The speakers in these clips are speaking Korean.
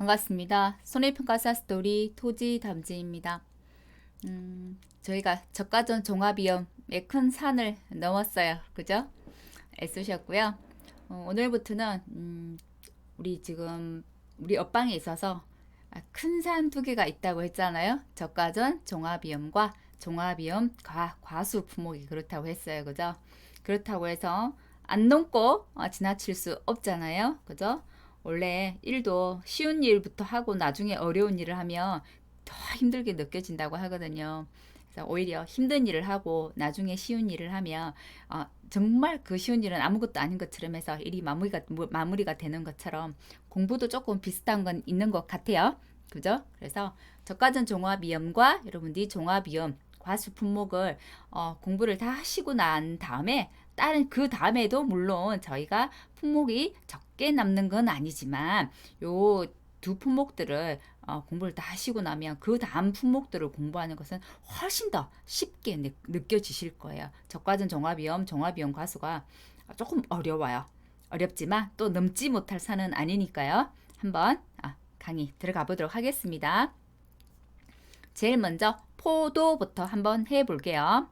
반갑습니다. 손해평가사 스토리 토지담지입니다. 저희가 저가전 종합위험의 큰 산을 넘었어요. 그죠? 애쓰셨고요. 오늘부터는 우리 옆방에 있어서 큰 산 두 개가 있다고 했잖아요. 저가전 종합위험과 종합위험 과수 품목이 그렇다고 했어요. 그죠? 그렇다고 해서 안 넘고 지나칠 수 없잖아요. 그죠? 원래 일도 쉬운 일부터 하고 나중에 어려운 일을 하면 더 힘들게 느껴진다고 하거든요. 그래서 오히려 힘든 일을 하고 나중에 쉬운 일을 하면 정말 그 쉬운 일은 아무것도 아닌 것처럼 해서 일이 마무리가 되는 것처럼 공부도 조금 비슷한 건 있는 것 같아요. 그죠? 그래서 저가전 종합위험과 여러분들이 종합위험 과수 품목을 공부를 다 하시고 난 다음에 다른 그 다음에도 물론 저희가 품목이 적게 남는 건 아니지만 요 두 품목들을 공부를 다 하시고 나면 그 다음 품목들을 공부하는 것은 훨씬 더 쉽게 느껴지실 거예요. 저가전 종합위험 과수가 조금 어려워요. 어렵지만 또 넘지 못할 산은 아니니까요. 한번 강의 들어가 보도록 하겠습니다. 제일 먼저 포도부터 한번 해볼게요.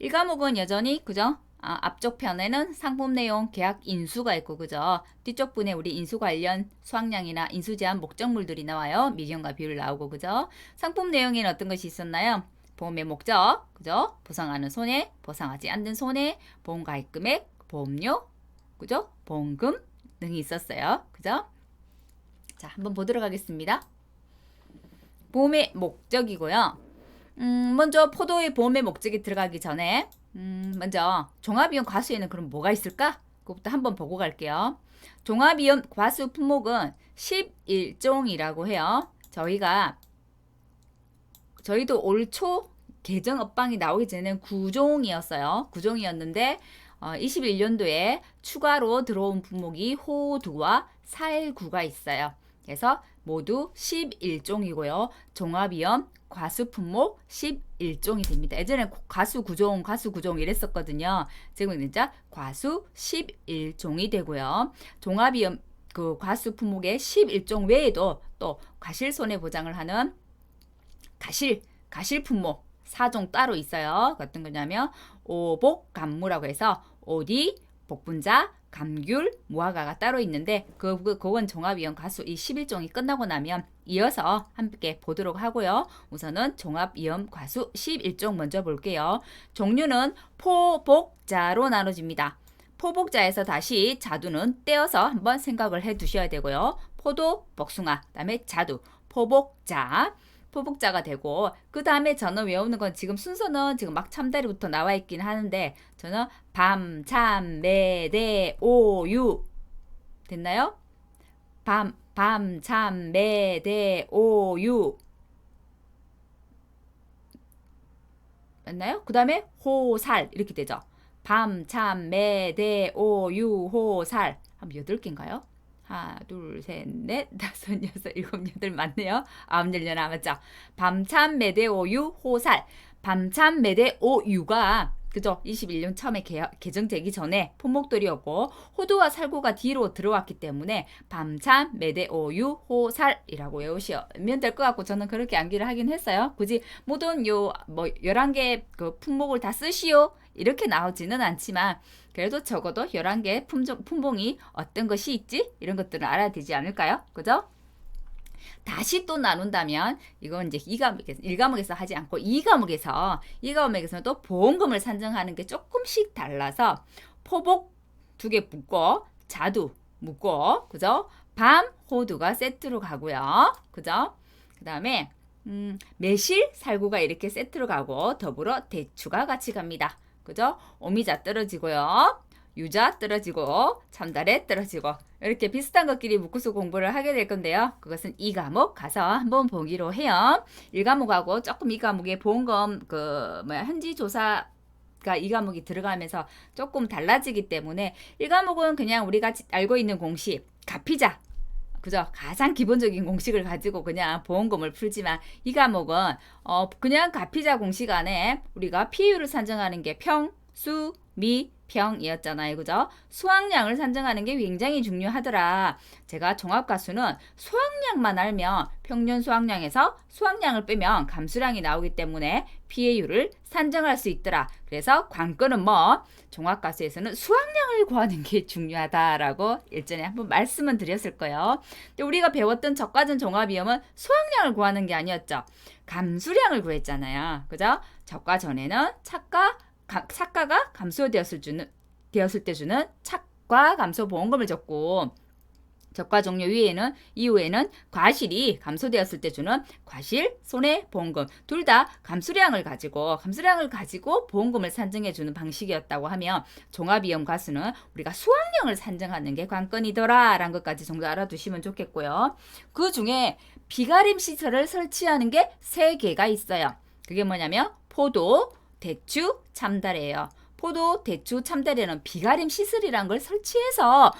1과목은 여전히 그죠? 앞쪽 편에는 상품 내용, 계약 인수가 있고 그죠? 뒤쪽 분에 우리 인수 관련 수확량이나 인수 제한 목적물들이 나와요. 미경과 비율 나오고 그죠? 상품 내용에는 어떤 것이 있었나요? 보험의 목적, 그죠? 보상하는 손해, 보상하지 않는 손해, 보험 가입 금액, 보험료, 그죠? 보험금 등이 있었어요. 그죠? 자, 한번 보도록 하겠습니다. 보험의 목적이고요. 먼저 포도의 보험의 목적이 들어가기 전에 먼저 종합위험 과수에는 그럼 뭐가 있을까? 그것부터 한번 보고 갈게요. 종합위험 과수 품목은 11종이라고 해요. 저희도 올 초 개정 업방이 나오기 전에는 9종이었어요. 9종이었는데 21년도에 추가로 들어온 품목이 호두와 살구가 있어요. 그래서 모두 11종이고요. 종합위험 과수 품목 11종이 됩니다. 예전에 과수 9종 이랬었거든요. 지금은 진짜 과수 11종이 되고요. 종합위험 그 과수 품목의 11종 외에도 또 과실 손해 보장을 하는 가실 품목 4종 따로 있어요. 어떤 거냐면 오복 감무라고 해서 오디, 복분자, 감귤, 무화과가 따로 있는데 그건 종합위험 과수 이 11종이 끝나고 나면 이어서 함께 보도록 하고요. 우선은 종합위험 과수 11종 먼저 볼게요. 종류는 포복자로 나눠집니다. 포복자에서 다시 자두는 떼어서 한번 생각을 해 두셔야 되고요. 포도, 복숭아, 그다음에 자두, 포복자가 되고 그 다음에 저는 외우는 건 지금 순서는 지금 막 참다리부터 나와 있긴 하는데 저는 밤, 참, 매, 대, 오, 유 됐나요? 밤, 참, 매, 대, 오, 유 맞나요? 그 다음에 호, 살 이렇게 되죠. 밤, 참, 매, 대, 오, 유, 호, 살 한 8개인가요? 하나, 둘, 셋, 넷, 다섯, 여섯, 일곱, 여덟 맞네요. 아홉, 열 남았죠. 밤참, 매대, 오유, 호살. 밤참, 매대, 오유가 그죠? 21년 처음에 개정되기 전에 품목들이었고 호두와 살구가 뒤로 들어왔기 때문에 밤참, 매대, 오유, 호살이라고 외우시면 될 것 같고 저는 그렇게 암기를 하긴 했어요. 굳이 모든 11개 그 품목을 다 쓰시오 이렇게 나오지는 않지만 그래도 적어도 11개 품목이 어떤 것이 있지? 이런 것들은 알아야 되지 않을까요? 그죠? 다시 또 나눈다면 이건 이제 1과목에서 하지 않고 2과목에서는 또 보험금을 산정하는 게 조금씩 달라서 포복 2개 묶고 자두 묶고 그죠? 밤 호두가 세트로 가고요. 그죠? 그 다음에 매실 살구가 이렇게 세트로 가고 더불어 대추가 같이 갑니다. 그죠? 오미자 떨어지고요. 유자 떨어지고 참다래 떨어지고 이렇게 비슷한 것끼리 묶어서 공부를 하게 될 건데요. 그것은 2과목 가서 한번 보기로 해요. 1과목하고 조금 2과목의 보험금 현지 조사가 2과목이 들어가면서 조금 달라지기 때문에 1과목은 그냥 우리가 알고 있는 공식 가피자 그죠? 가장 기본적인 공식을 가지고 그냥 보험금을 풀지만 이 과목은 그냥 가피자 공식 안에 우리가 피율을 산정하는 게 평, 수, 미, 평이었잖아요. 그죠? 수확량을 산정하는 게 굉장히 중요하더라. 제가 종합가수는 수확량만 알면 평균 수확량에서 수확량을 빼면 감수량이 나오기 때문에 PAU를 산정할 수 있더라. 그래서 관건은 뭐? 종합가수에서는 수확량을 구하는 게 중요하다라고 일전에 한번 말씀은 드렸을 거예요. 근데 우리가 배웠던 적과전 종합이험은 수확량을 구하는 게 아니었죠. 감수량을 구했잖아요. 그죠? 적과전에는 착가가 감소되었을 때 주는 착과 감소 보험금을 줬고 적과 종료 이후에는 과실이 감소되었을 때 주는 과실 손해보험금 둘 다 감수량을 가지고 보험금을 산정해 주는 방식이었다고 하면 종합이험 과수는 우리가 수확량을 산정하는 게 관건이더라 라는 것까지 정도 알아두시면 좋겠고요. 그 중에 비가림 시설을 설치하는 게 3개가 있어요. 그게 뭐냐면 포도, 대추, 참다래예요. 포도, 대추, 참다래는 비가림 시설이란 걸 설치해서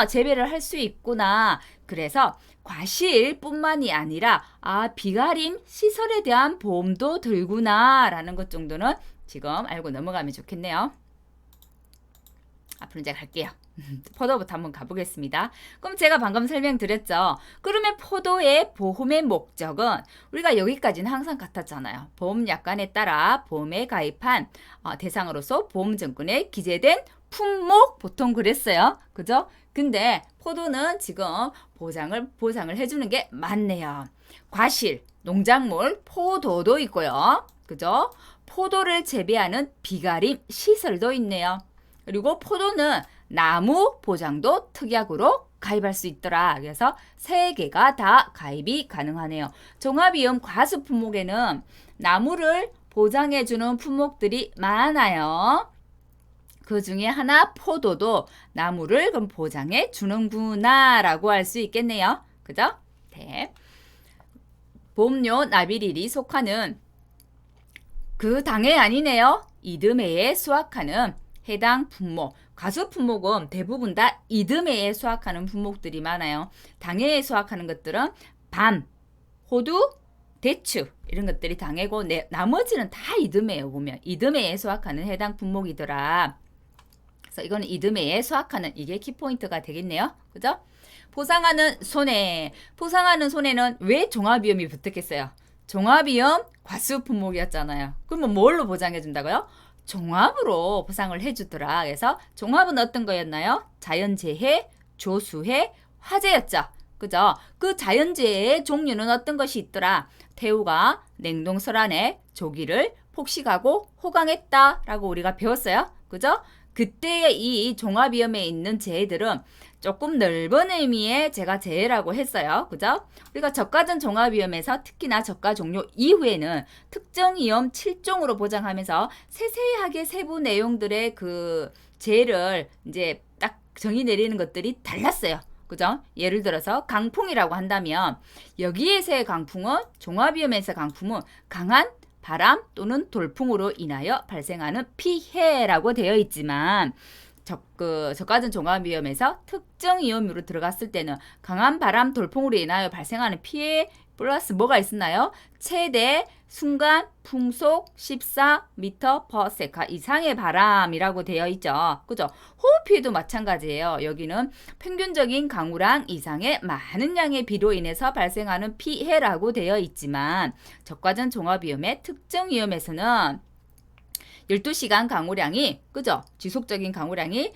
재배를 할 수 있구나. 그래서 과실뿐만이 아니라 비가림 시설에 대한 보험도 들구나 라는 것 정도는 지금 알고 넘어가면 좋겠네요. 앞으로 이제 갈게요. 포도부터 한번 가보겠습니다. 그럼 제가 방금 설명드렸죠. 그러면 포도의 보험의 목적은 우리가 여기까지는 항상 같았잖아요. 보험약관에 따라 보험에 가입한 대상으로서 보험증권에 기재된 품목 보통 그랬어요. 그죠? 근데 포도는 지금 보상을 해주는 게 많네요. 과실, 농작물, 포도도 있고요. 그죠? 포도를 재배하는 비가림 시설도 있네요. 그리고 포도는 나무 보장도 특약으로 가입할 수 있더라. 그래서 3개가 다 가입이 가능하네요. 종합이험 과수 품목에는 나무를 보장해주는 품목들이 많아요. 그 중에 하나 포도도 나무를 그럼 보장해 주는구나 라고 할 수 있겠네요. 그죠? 네. 보험료 납입일이 속하는 그 당해 아니네요. 이듬해에 수확하는 해당 품목, 과수 품목은 대부분 다 이듬해에 수확하는 품목들이 많아요. 당해에 수확하는 것들은 밤, 호두, 대추 이런 것들이 당해고 나머지는 다 이듬해요. 보면 이듬해에 수확하는 해당 품목이더라. 그래서 이거는 이듬해에 수확하는 이게 키포인트가 되겠네요. 그죠? 보상하는 손해는 왜 종합위험이 붙었겠어요? 종합위험 과수 품목이었잖아요. 그러면 뭘로 보장해 준다고요? 종합으로 보상을 해주더라. 그래서 종합은 어떤 거였나요? 자연재해, 조수해, 화재였죠. 그죠? 그 자연재해의 종류는 어떤 것이 있더라? 태우가 냉동설 안에 조기를 폭식하고 호강했다라고 우리가 배웠어요. 그죠? 그때의 이 종합위험에 있는 재해들은 조금 넓은 의미의 제가 재해라고 했어요. 그죠? 우리가 저가전 종합위험에서 특히나 저가 종료 이후에는 특정 위험 7종으로 보장하면서 세세하게 세부 내용들의 그 재해를 이제 딱 정의 내리는 것들이 달랐어요. 그죠? 예를 들어서 강풍이라고 한다면 여기에서의 강풍은 종합위험에서 강풍은 강한 바람 또는 돌풍으로 인하여 발생하는 피해라고 되어 있지만 저가전 종합위험에서 특정 위험으로 들어갔을 때는 강한 바람, 돌풍으로 인하여 발생하는 피해 플러스 뭐가 있었나요? 최대 순간 풍속 14m/s 이상의 바람이라고 되어 있죠. 그죠? 호흡 피해도 마찬가지예요. 여기는 평균적인 강우량 이상의 많은 양의 비로 인해서 발생하는 피해라고 되어 있지만 저가전 종합위험의 특정 위험에서는 12시간 강우량이 그죠? 지속적인 강우량이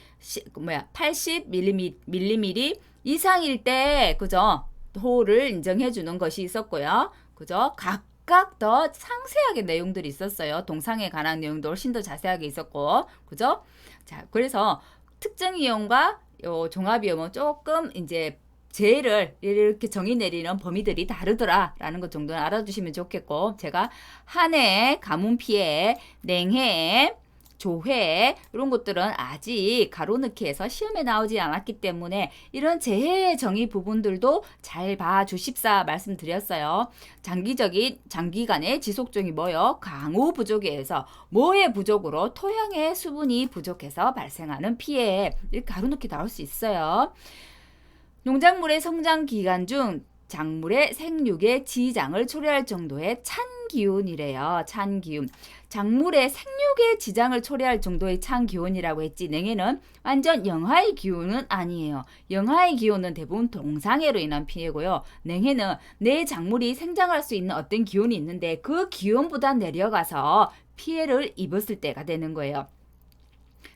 80mm 이상일 때 그죠? 호를 인정해 주는 것이 있었고요. 그죠? 각각 더 상세하게 내용들이 있었어요. 동상에 관한 내용도 훨씬 더 자세하게 있었고. 그죠? 자, 그래서 특정 위험과 종합위험은 조금 이제 재해를 이렇게 정의 내리는 범위들이 다르더라라는 것 정도는 알아두시면 좋겠고 제가 한해 가뭄 피해, 냉해, 조회 이런 것들은 아직 가로넣기에서 시험에 나오지 않았기 때문에 이런 재해의 정의 부분들도 잘 봐주십사 말씀드렸어요. 장기간의 지속적인 뭐요? 강우 부족에 의해서 뭐의 부족으로 토양의 수분이 부족해서 발생하는 피해 이렇게 가로넣기 나올 수 있어요. 농작물의 성장 기간 중 작물의 생육에 지장을 초래할 정도의 찬 기운이래요. 찬 기운. 작물의 생육에 지장을 초래할 정도의 찬 기운이라고 했지. 냉해는 완전 영하의 기운은 아니에요. 영하의 기운은 대부분 동상해로 인한 피해고요. 냉해는 내 작물이 생장할 수 있는 어떤 기운이 있는데 그 기운보다 내려가서 피해를 입었을 때가 되는 거예요.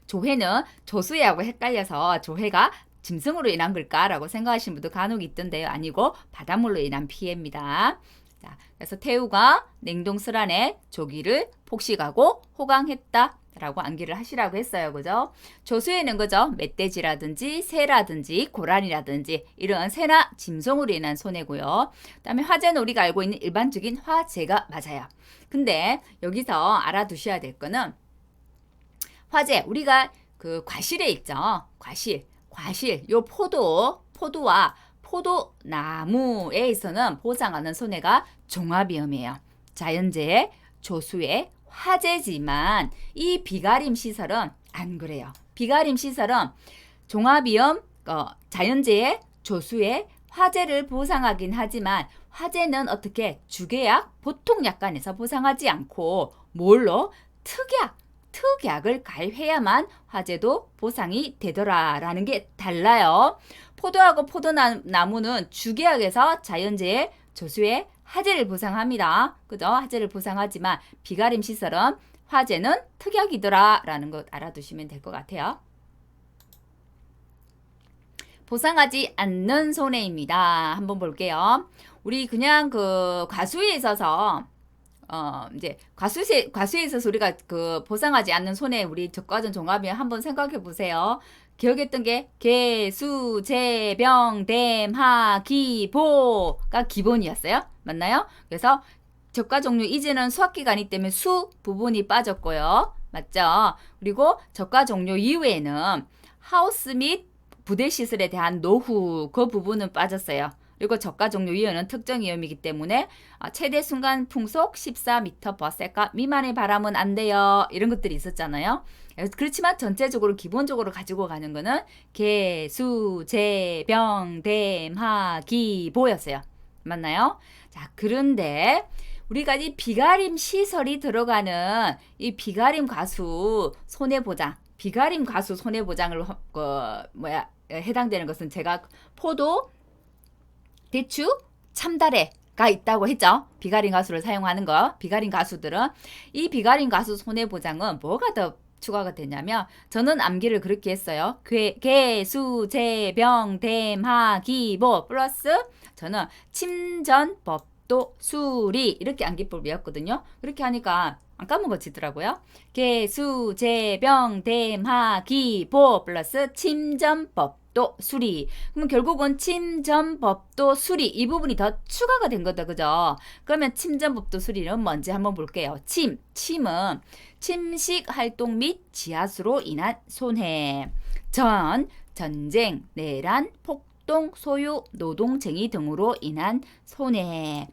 조해는 조수해하고 헷갈려서 조해가 짐승으로 인한 걸까라고 생각하시는 분도 간혹 있던데요. 아니고 바닷물로 인한 피해입니다. 자, 그래서 태우가 냉동슬안에 조기를 폭식하고 호강했다 라고 암기를 하시라고 했어요. 그죠? 조수에는 그죠? 멧돼지라든지 새라든지 고라니라든지 이런 새나 짐승으로 인한 손해고요. 그다음에 화재는 우리가 알고 있는 일반적인 화재가 맞아요. 근데 여기서 알아두셔야 될 거는 화재, 우리가 그 과실에 있죠. 과실, 요 포도와 포도나무에서는 보상하는 손해가 종합위험이에요. 자연재해, 조수의 화재지만 이 비가림 시설은 안 그래요. 비가림 시설은 종합위험, 자연재해, 조수의 화재를 보상하긴 하지만 화재는 어떻게 주계약, 보통약관에서 보상하지 않고 뭘로? 특약을 가입해야만 화재도 보상이 되더라라는 게 달라요. 포도하고 포도나무는 주계약에서 자연재해, 조수의 화재를 보상합니다. 그죠? 화재를 보상하지만 비가림 시설은 화재는 특약이더라라는 것 알아두시면 될 것 같아요. 보상하지 않는 손해입니다. 한번 볼게요. 우리 그냥 그 과수에 있어서 이제 과수에 있어서 우리가 그 보상하지 않는 손해 우리 적과전 종합이 한번 생각해 보세요. 기억했던 게 개, 수, 재, 병, 댐, 하, 기, 보가 기본이었어요. 맞나요? 그래서 적과 종류 이제는 수학기간이기 때문에 수 부분이 빠졌고요. 맞죠? 그리고 적과 종류 이후에는 하우스 및 부대 시설에 대한 노후 그 부분은 빠졌어요. 그리고 저가 종류 위험은 특정 위험이기 때문에 최대 순간 풍속 14m/s 미만의 바람은 안 돼요. 이런 것들이 있었잖아요. 그렇지만 전체적으로 기본적으로 가지고 가는 거는 개, 수, 재, 병, 댐, 하, 기, 보였어요. 맞나요? 자, 그런데 우리가 이 비가림 시설이 들어가는 이 비가림 과수 손해보장, 비가림 과수 손해보장을 해당되는 것은 제가 포도, 대추, 참다래가 있다고 했죠. 비가림 가수를 사용하는 거. 비가림 가수들은 이 비가림 가수 손해보장은 뭐가 더 추가가 되냐면 저는 암기를 그렇게 했어요. 개, 수, 재, 병, 댐, 하, 기, 보 플러스 저는 침전, 법도, 수리 이렇게 암기법을 외웠거든요. 그렇게 하니까 안 까먹어지더라고요. 개, 수, 재, 병, 댐, 하, 기, 보 플러스 침전, 법도, 수리. 그럼 결국은 침전, 법도, 수리 이 부분이 더 추가가 된 거다. 그죠? 그러면 침전, 법도, 수리는 뭔지 한번 볼게요. 침은 침식 활동 및 지하수로 인한 손해. 전쟁, 내란, 폭동, 소유, 노동쟁의 등으로 인한 손해.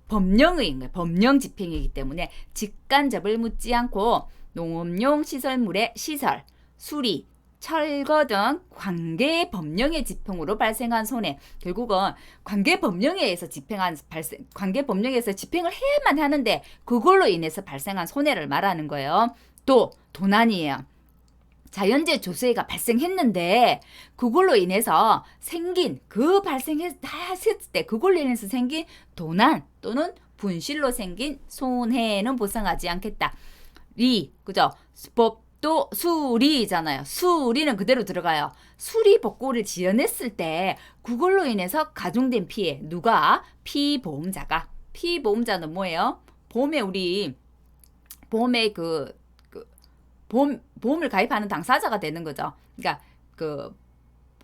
법령 집행이기 때문에 직간접을 묻지 않고 농업용 시설물의 시설, 수리, 철거 등 관계 법령의 집행으로 발생한 손해. 결국은 관계 법령에서 관계 법령에서 집행을 해야만 하는데 그걸로 인해서 발생한 손해를 말하는 거예요. 또 도난이에요. 자연재해 조수해가 발생했는데 그걸로 인해서 생긴 발생했을 때 그걸로 인해서 생긴 도난 또는 분실로 생긴 손해는 보상하지 않겠다. 그죠? 법도 수리잖아요. 수리는 그대로 들어가요. 수리 복구를 지연했을 때 그걸로 인해서 가중된 피해. 누가? 피보험자가. 피보험자는 뭐예요? 보험에 보험을 가입하는 당사자가 되는 거죠. 그러니까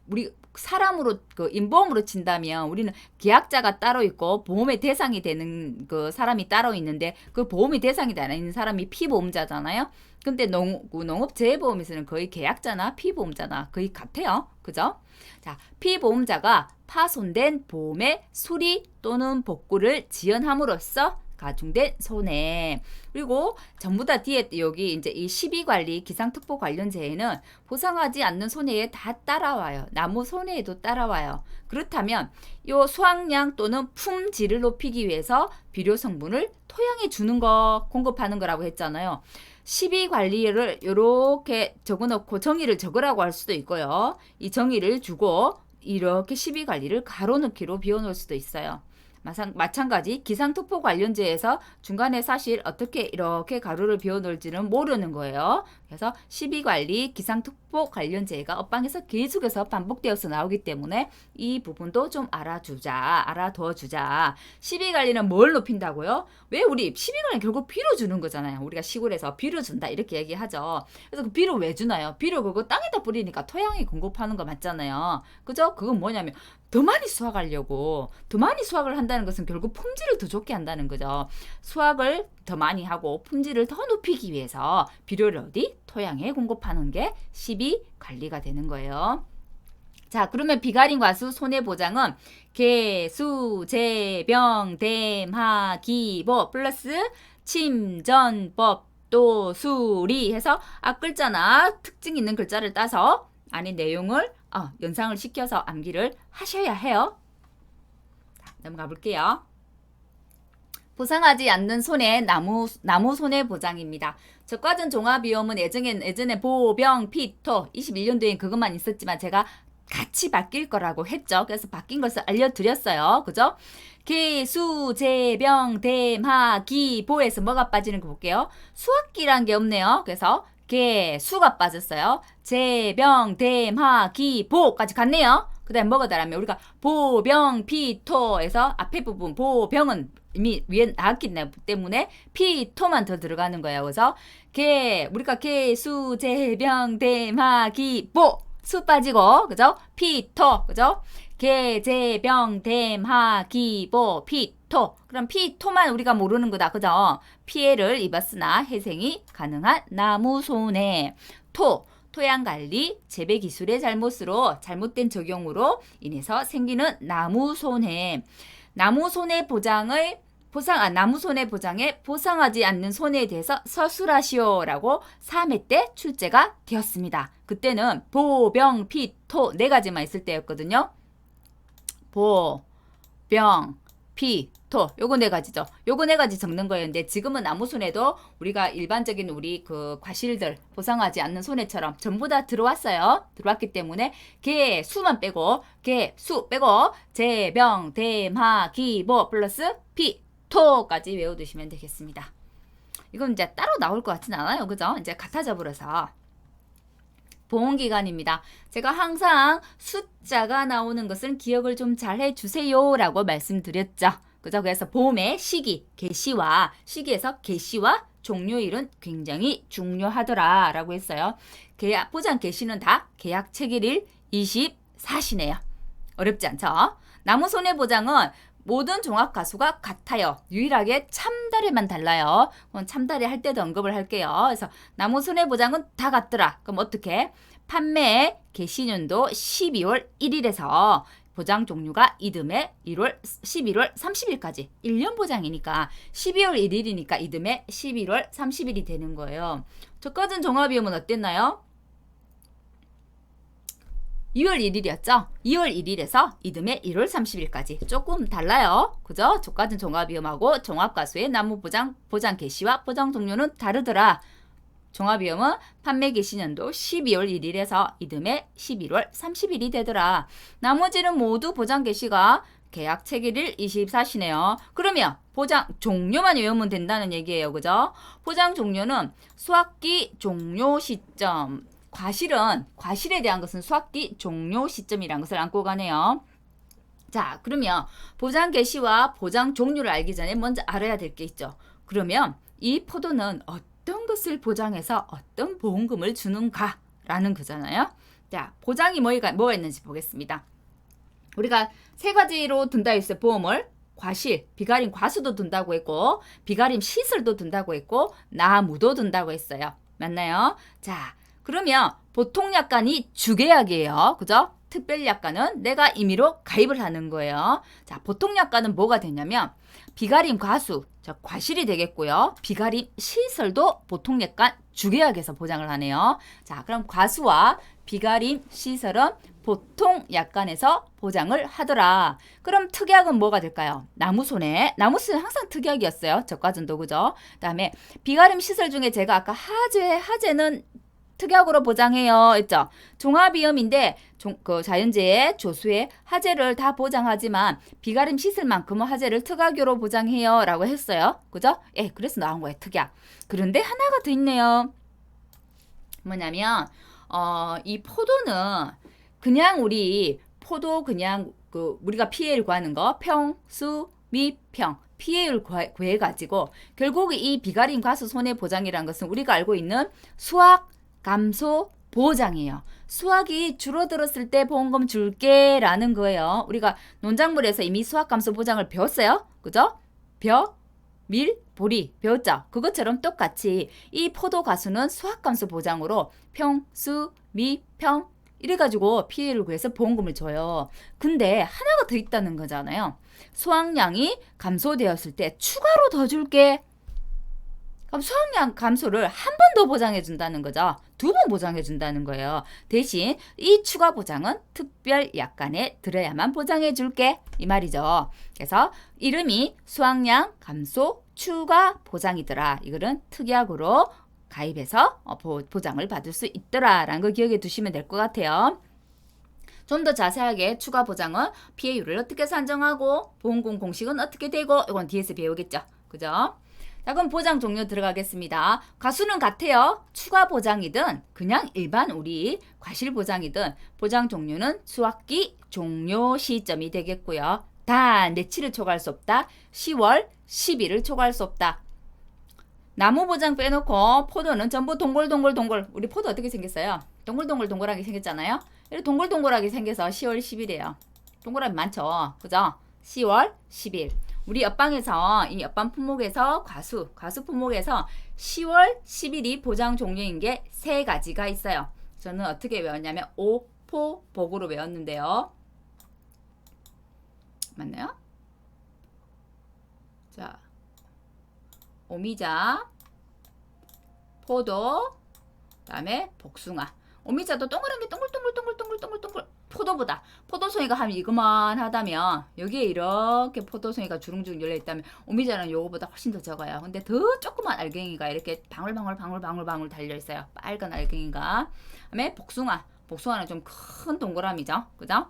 우리 사람으로 인보험으로 친다면 우리는 계약자가 따로 있고 보험의 대상이 되는 그 사람이 따로 있는데 그 보험의 대상이 되는 사람이 피보험자잖아요. 근데 농업재해보험에서는 거의 계약자나 피보험자나 거의 같아요. 그죠? 자, 피보험자가 파손된 보험의 수리 또는 복구를 지연함으로써 가중된 손해. 그리고 전부 다 뒤에 여기 이제 이 시비관리 기상특보 관련제에는 보상하지 않는 손해에 다 따라와요. 나무 손해에도 따라와요. 그렇다면 요 수확량 또는 품질을 높이기 위해서 비료 성분을 토양에 주는 거, 공급하는 거라고 했잖아요. 시비관리를 이렇게 적어놓고 정의를 적으라고 할 수도 있고요. 이 정의를 주고 이렇게 시비관리를 가로넣기로 비워놓을 수도 있어요. 마찬가지 기상특보 관련제에서 중간에 사실 어떻게 이렇게 가로를 비워놓을지는 모르는 거예요. 그래서 시비관리 기상특보 관련제가 업방에서 계속해서 반복되어서 나오기 때문에 이 부분도 좀 알아둬주자. 시비관리는 뭘 높인다고요? 왜 우리 시비관리는 결국 비료 주는 거잖아요. 우리가 시골에서 비료 준다 이렇게 얘기하죠. 그래서 그 비료 왜 주나요? 비료 그거 땅에다 뿌리니까 토양에 공급하는 거 맞잖아요. 그죠? 그건 뭐냐면 더 많이 수확하려고, 더 많이 수확을 한다는 것은 결국 품질을 더 좋게 한다는 거죠. 수확을 더 많이 하고 품질을 더 높이기 위해서 비료를 어디? 토양에 공급하는 게 시비 관리가 되는 거예요. 자, 그러면 비가림 과수 손해보장은 개, 수, 재, 병, 댐, 하, 기, 보 플러스 침, 전, 법, 도, 수, 리 해서 앞글자나 특징 있는 글자를 따서 안에 내용을 연상을 시켜서 암기를 하셔야 해요. 자, 넘어가 볼게요. 보상하지 않는 손해, 나무 손해보장입니다. 적과전 종합위험은 예전에 보병, 피토 21년도에 그것만 있었지만 제가 같이 바뀔 거라고 했죠. 그래서 바뀐 것을 알려드렸어요. 그죠? 개, 수, 재, 병, 댐, 하, 기, 보에서 뭐가 빠지는 거 볼게요. 수학기란 게 없네요. 그래서 개, 수가 빠졌어요. 재, 병, 댐, 하, 기, 보까지 갔네요. 그 다음에 뭐가 다르면 우리가 보병, 피토에서 앞에 부분 보병은 이미 위에 나왔기 때문에 피토만 더 들어가는 거예요. 그래서 우리가 개, 수, 재, 병, 댐, 하, 기, 보 수 빠지고 그죠? 피토 그죠? 개, 재, 병, 댐, 하, 기, 보, 피토. 그럼 피토만 우리가 모르는 거다. 그죠? 피해를 입었으나 회생이 가능한 나무 손해. 토양관리, 재배기술의 잘못된 적용으로 인해서 생기는 나무 손해. 나무 손해 보장에 보상하지 않는 손해에 대해서 서술하시오라고 3회 때 출제가 되었습니다. 그때는 보, 병, 피, 토 4가지만 있을 때였거든요. 보, 병, 피, 토 요거 4가지죠. 요거 4가지 적는 거였는데 지금은 나무 손해도 우리가 일반적인 우리 그 과실들 보상하지 않는 손해처럼 전부 다 들어왔기 때문에 개, 수만 빼고 수 빼고 재, 병, 댐, 하, 기, 보 플러스 피, 토까지 외워두시면 되겠습니다. 이건 이제 따로 나올 것 같진 않아요. 그죠? 이제 같아져 버려서. 보험기간입니다. 제가 항상 숫자가 나오는 것은 기억을 좀 잘 해주세요 라고 말씀드렸죠. 그죠? 그래서 보험의 시기에서 개시와 종료일은 굉장히 중요하더라 라고 했어요. 보장 개시는 다 계약 체결일 24시네요. 어렵지 않죠? 나무 손해보장은 모든 종합가수가 같아요. 유일하게 참다리만 달라요. 그건 참다리 할 때도 언급을 할게요. 그래서 나무 손해보장은 다 같더라. 그럼 어떻게? 판매 개시년도 12월 1일에서 보장 종류가 이듬해 11월 30일까지 1년 보장이니까 12월 1일이니까 이듬해 11월 30일이 되는 거예요. 저까진 종합위험은 어땠나요? 2월 1일이었죠? 2월 1일에서 이듬해 1월 30일까지 조금 달라요. 그죠? 저까진 종합위험하고 종합가수의 나무 보장 개시와 보장 종료는 다르더라. 종합위험은 판매 개시년도 12월 1일에서 이듬해 11월 30일이 되더라. 나머지는 모두 보장 개시가 계약 체결일 24시네요. 그러면 보장 종료만 외우면 된다는 얘기예요. 그죠? 보장 종료는 수확기 종료 시점. 과실에 대한 것은 수확기 종료 시점이라는 것을 안고 가네요. 자, 그러면 보장 개시와 보장 종료를 알기 전에 먼저 알아야 될 게 있죠. 그러면 이 포도는 어떤 것을 보장해서 어떤 보험금을 주는가라는 거잖아요. 자, 보장이 뭐가 있는지 보겠습니다. 우리가 3가지로 든다 했어요. 보험을. 과실, 비가림 과수도 든다고 했고 비가림 시설도 든다고 했고 나무도 든다고 했어요. 맞나요? 자, 그러면 보통 약관이 주계약이에요. 그죠? 특별약관은 내가 임의로 가입을 하는 거예요. 자, 보통약관은 뭐가 되냐면 비가림 과수, 자, 과실이 되겠고요. 비가림 시설도 보통약관 주계약에서 보장을 하네요. 자, 그럼 과수와 비가림 시설은 보통약관에서 보장을 하더라. 그럼 특약은 뭐가 될까요? 나무손해. 나무손해 항상 특약이었어요. 저가전도 그죠? 그다음에 비가림 시설 중에 제가 아까 하재는 특약으로 보장해요 했죠. 종합위험인데 그 자연재해, 조수해, 하재를 다 보장하지만 비가림 시설만큼은 하재를 특약으로 보장해요 라고 했어요. 그죠? 예, 그래서 나온 거예요. 특약. 그런데 하나가 더 있네요. 뭐냐면 이 포도는 그냥 우리 포도 그냥 그 우리가 피해를 구하는 거 평, 수, 미, 평 피해를 구해가지고 결국 이 비가림 과수 손해보장이라는 것은 우리가 알고 있는 수확 감소 보장이에요. 수확이 줄어들었을 때 보험금 줄게 라는 거예요. 우리가 농작물에서 이미 수확 감소 보장을 배웠어요. 그죠? 밀, 보리 배웠죠? 그것처럼 똑같이 이 포도 가수는 수확 감소 보장으로 평, 수, 미, 평 이래가지고 피해를 구해서 보험금을 줘요. 근데 하나가 더 있다는 거잖아요. 수확량이 감소되었을 때 추가로 더 줄게. 그럼 수확량 감소를 한 번 더 보장해 준다는 거죠. 2번 보장해 준다는 거예요. 대신 이 추가 보장은 특별 약관에 들어야만 보장해 줄게 이 말이죠. 그래서 이름이 수확량 감소 추가 보장이더라. 이거는 특약으로 가입해서 보장을 받을 수 있더라라는 거 기억해 두시면 될 것 같아요. 좀 더 자세하게 추가 보장은 피해율을 어떻게 산정하고 보험금 공식은 어떻게 되고 이건 뒤에서 배우겠죠. 그죠? 자, 그럼 보장 종료 들어가겠습니다. 가수는 같아요. 추가 보장이든 그냥 일반 우리 과실 보장이든 보장 종료는 수확기 종료 시점이 되겠고요. 단 며칠을 초과할 수 없다. 10월 10일을 초과할 수 없다. 나무 보장 빼놓고 포도는 전부 동글동글 우리 포도 어떻게 생겼어요? 동글동글하게 생겼잖아요. 이렇게 동글동글하게 생겨서 10월 10일이에요. 동그라미 많죠? 그죠? 10월 10일. 우리 옆방에서 이 옆방 품목에서 과수 품목에서 10월 10일이 보장 종료인 게 3가지가 있어요. 저는 어떻게 외웠냐면 오포복으로 외웠는데요. 맞나요? 자, 오미자, 포도, 그다음에 복숭아. 오미자도 동그란 게 동글동글 포도보다 포도송이가 한 이거만 하다면 여기에 이렇게 포도송이가 주릉주릉 열려있다면 오미자는 요거보다 훨씬 더 적어요. 근데 더 조그만 알갱이가 이렇게 방울방울 달려있어요. 빨간 알갱이가. 그다음에 복숭아는 좀 큰 동그라미죠. 그죠?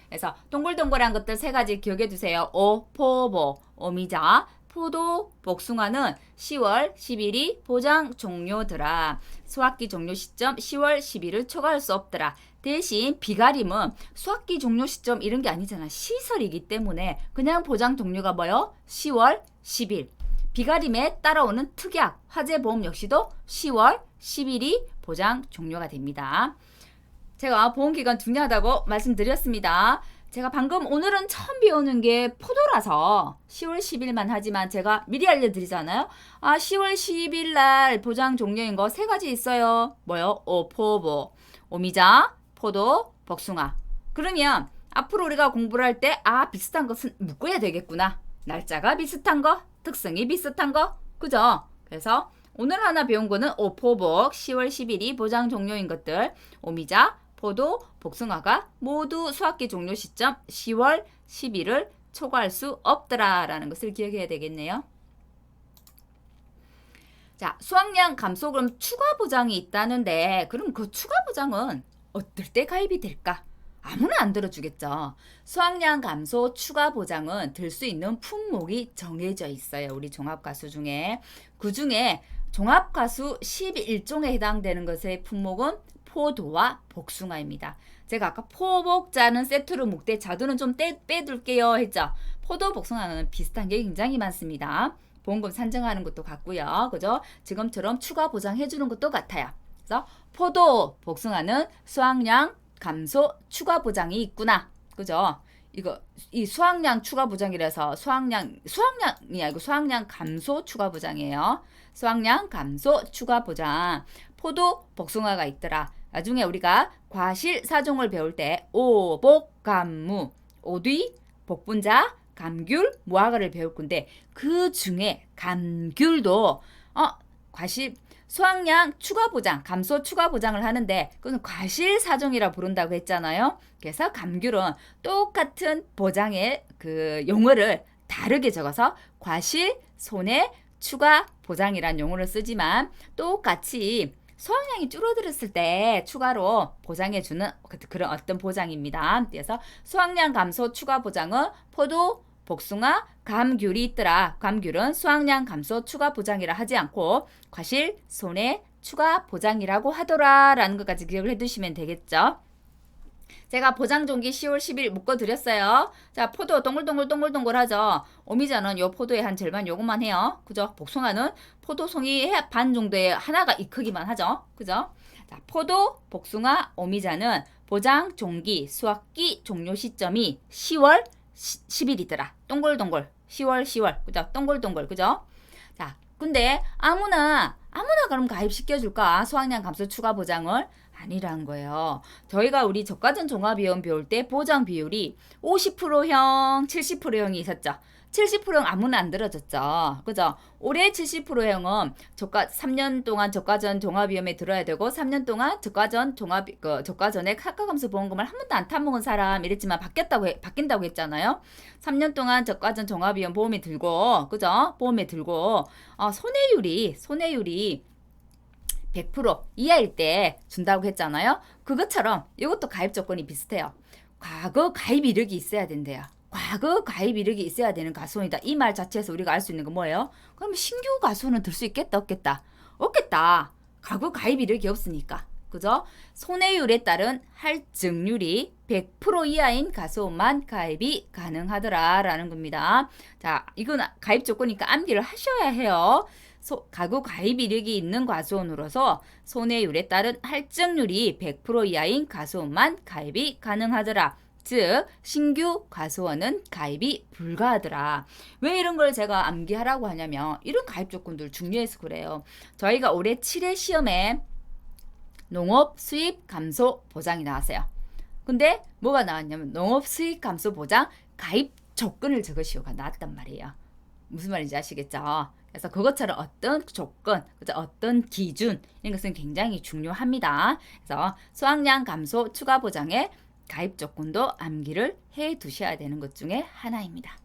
그래서 동글동글한 것들 3가지 기억해 두세요. 포보, 오미자, 포도, 복숭아는 10월 10일이 보장 종료더라. 수확기 종료 시점 10월 10일을 초과할 수 없더라. 대신 비가림은 수확기 종료 시점 이런 게 아니잖아. 시설이기 때문에 그냥 보장 종료가 뭐요? 10월 10일. 비가림에 따라오는 특약, 화재보험 역시도 10월 10일이 보장 종료가 됩니다. 제가 보험기간 중요하다고 말씀드렸습니다. 제가 방금 오늘은 처음 배우는 게 포도라서 10월 10일만 하지만 제가 미리 알려드리잖아요. 10월 10일 날 보장 종료인 거 3가지 있어요. 뭐요? 포보, 오미자, 포도, 복숭아. 그러면 앞으로 우리가 공부를 할 때 비슷한 것은 묶어야 되겠구나. 날짜가 비슷한 거, 특성이 비슷한 거. 그죠? 그래서 오늘 하나 배운 거는 포복 10월 10일이 보장 종료인 것들, 오미자, 포도, 복숭아가 모두 수확기 종료 시점 10월 10일을 초과할 수 없더라 라는 것을 기억해야 되겠네요. 자, 수확량 감소 그럼 추가 보장이 있다는데 그럼 그 추가 보장은 어떨 때 가입이 될까? 아무나 안 들어주겠죠. 수확량 감소 추가 보장은 들 수 있는 품목이 정해져 있어요. 우리 종합과수 중에. 그 중에 종합과수 11종에 해당되는 것의 품목은 포도와 복숭아입니다. 제가 아까 포복자는 세트로 묶되 자두는 좀 빼둘게요 했죠. 포도, 복숭아는 비슷한 게 굉장히 많습니다. 보험금 산정하는 것도 같고요. 그죠? 지금처럼 추가 보장해주는 것도 같아요. 그래서 포도, 복숭아는 수확량 감소 추가 보장이 있구나. 그죠? 이 수확량 추가 보장이라서 수확량이 아니고 수확량 감소 추가 보장이에요. 수확량 감소 추가 보장. 포도, 복숭아가 있더라. 나중에 우리가 과실사종을 배울 때 오복, 감무, 오뒤, 복분자, 감귤, 무화과를 배울 건데 그 중에 감귤도 과실 수확량 추가 보장, 감소 추가 보장을 하는데 그건 과실사종이라 부른다고 했잖아요. 그래서 감귤은 똑같은 보장의 그 용어를 다르게 적어서 과실, 손해, 추가 보장이란 용어를 쓰지만 똑같이 수확량이 줄어들었을 때 추가로 보장해주는 그런 어떤 보장입니다. 그래서 수확량 감소 추가 보장은 포도, 복숭아, 감귤이 있더라. 감귤은 수확량 감소 추가 보장이라 하지 않고 과실, 손해, 추가 보장이라고 하더라 라는 것까지 기억을 해두시면 되겠죠. 제가 보장종기 10월 10일 묶어드렸어요. 자, 포도 동글동글 하죠. 오미자는 요 포도의 한 절반 요것만 해요. 그죠? 복숭아는 포도송이 반 정도의 하나가 이 크기만 하죠. 그죠? 자, 포도, 복숭아, 오미자는 보장종기 수확기 종료 시점이 10월 10일이더라. 동글동글 10월 그죠? 동글동글 그죠? 자, 근데 아무나 그럼 가입시켜줄까? 수확량 감소 추가 보장을? 아니란 거예요. 저희가 우리 저가전 종합위원 배울 때 보장 비율이 50%형, 70%형이 있었죠. 70%형 아무나 안 들어줬죠. 그죠? 올해 70%형은 3년 동안 저가전 종합위험에 들어야 되고 3년 동안 저가전에 카카감수 보험금을 한 번도 안 타먹은 사람 이랬지만 바뀐다고 했잖아요. 3년 동안 저가전 종합위험 보험에 들고 그죠? 보험에 들고 손해율이 100% 이하일 때 준다고 했잖아요. 그것처럼 이것도 가입 조건이 비슷해요. 과거 가입 이력이 있어야 된대요. 과거 가입 이력이 있어야 되는 가수원이다. 이 말 자체에서 우리가 알 수 있는 건 뭐예요? 그럼 신규 가수원은 들 수 있겠다 없겠다? 없겠다. 과거 가입 이력이 없으니까. 그죠? 손해율에 따른 할증률이 100% 이하인 가수원만 가입이 가능하더라라는 겁니다. 자, 이건 가입 조건이니까 암기를 하셔야 해요. 가구 가입 이력이 있는 가수원으로서 손해율에 따른 할증률이 100% 이하인 가수원만 가입이 가능하더라. 즉 신규 가수원은 가입이 불가하더라. 왜 이런 걸 제가 암기하라고 하냐면 이런 가입 조건들 중요해서 그래요. 저희가 올해 7회 시험에 농업 수입 감소 보장이 나왔어요. 근데 뭐가 나왔냐면 농업 수입 감소 보장 가입 조건을 적으시오가 나왔단 말이에요. 무슨 말인지 아시겠죠? 그래서 그것처럼 어떤 조건, 어떤 기준 이런 것은 굉장히 중요합니다. 그래서 수확량 감소 추가 보장의 가입 조건도 암기를 해 두셔야 되는 것 중에 하나입니다.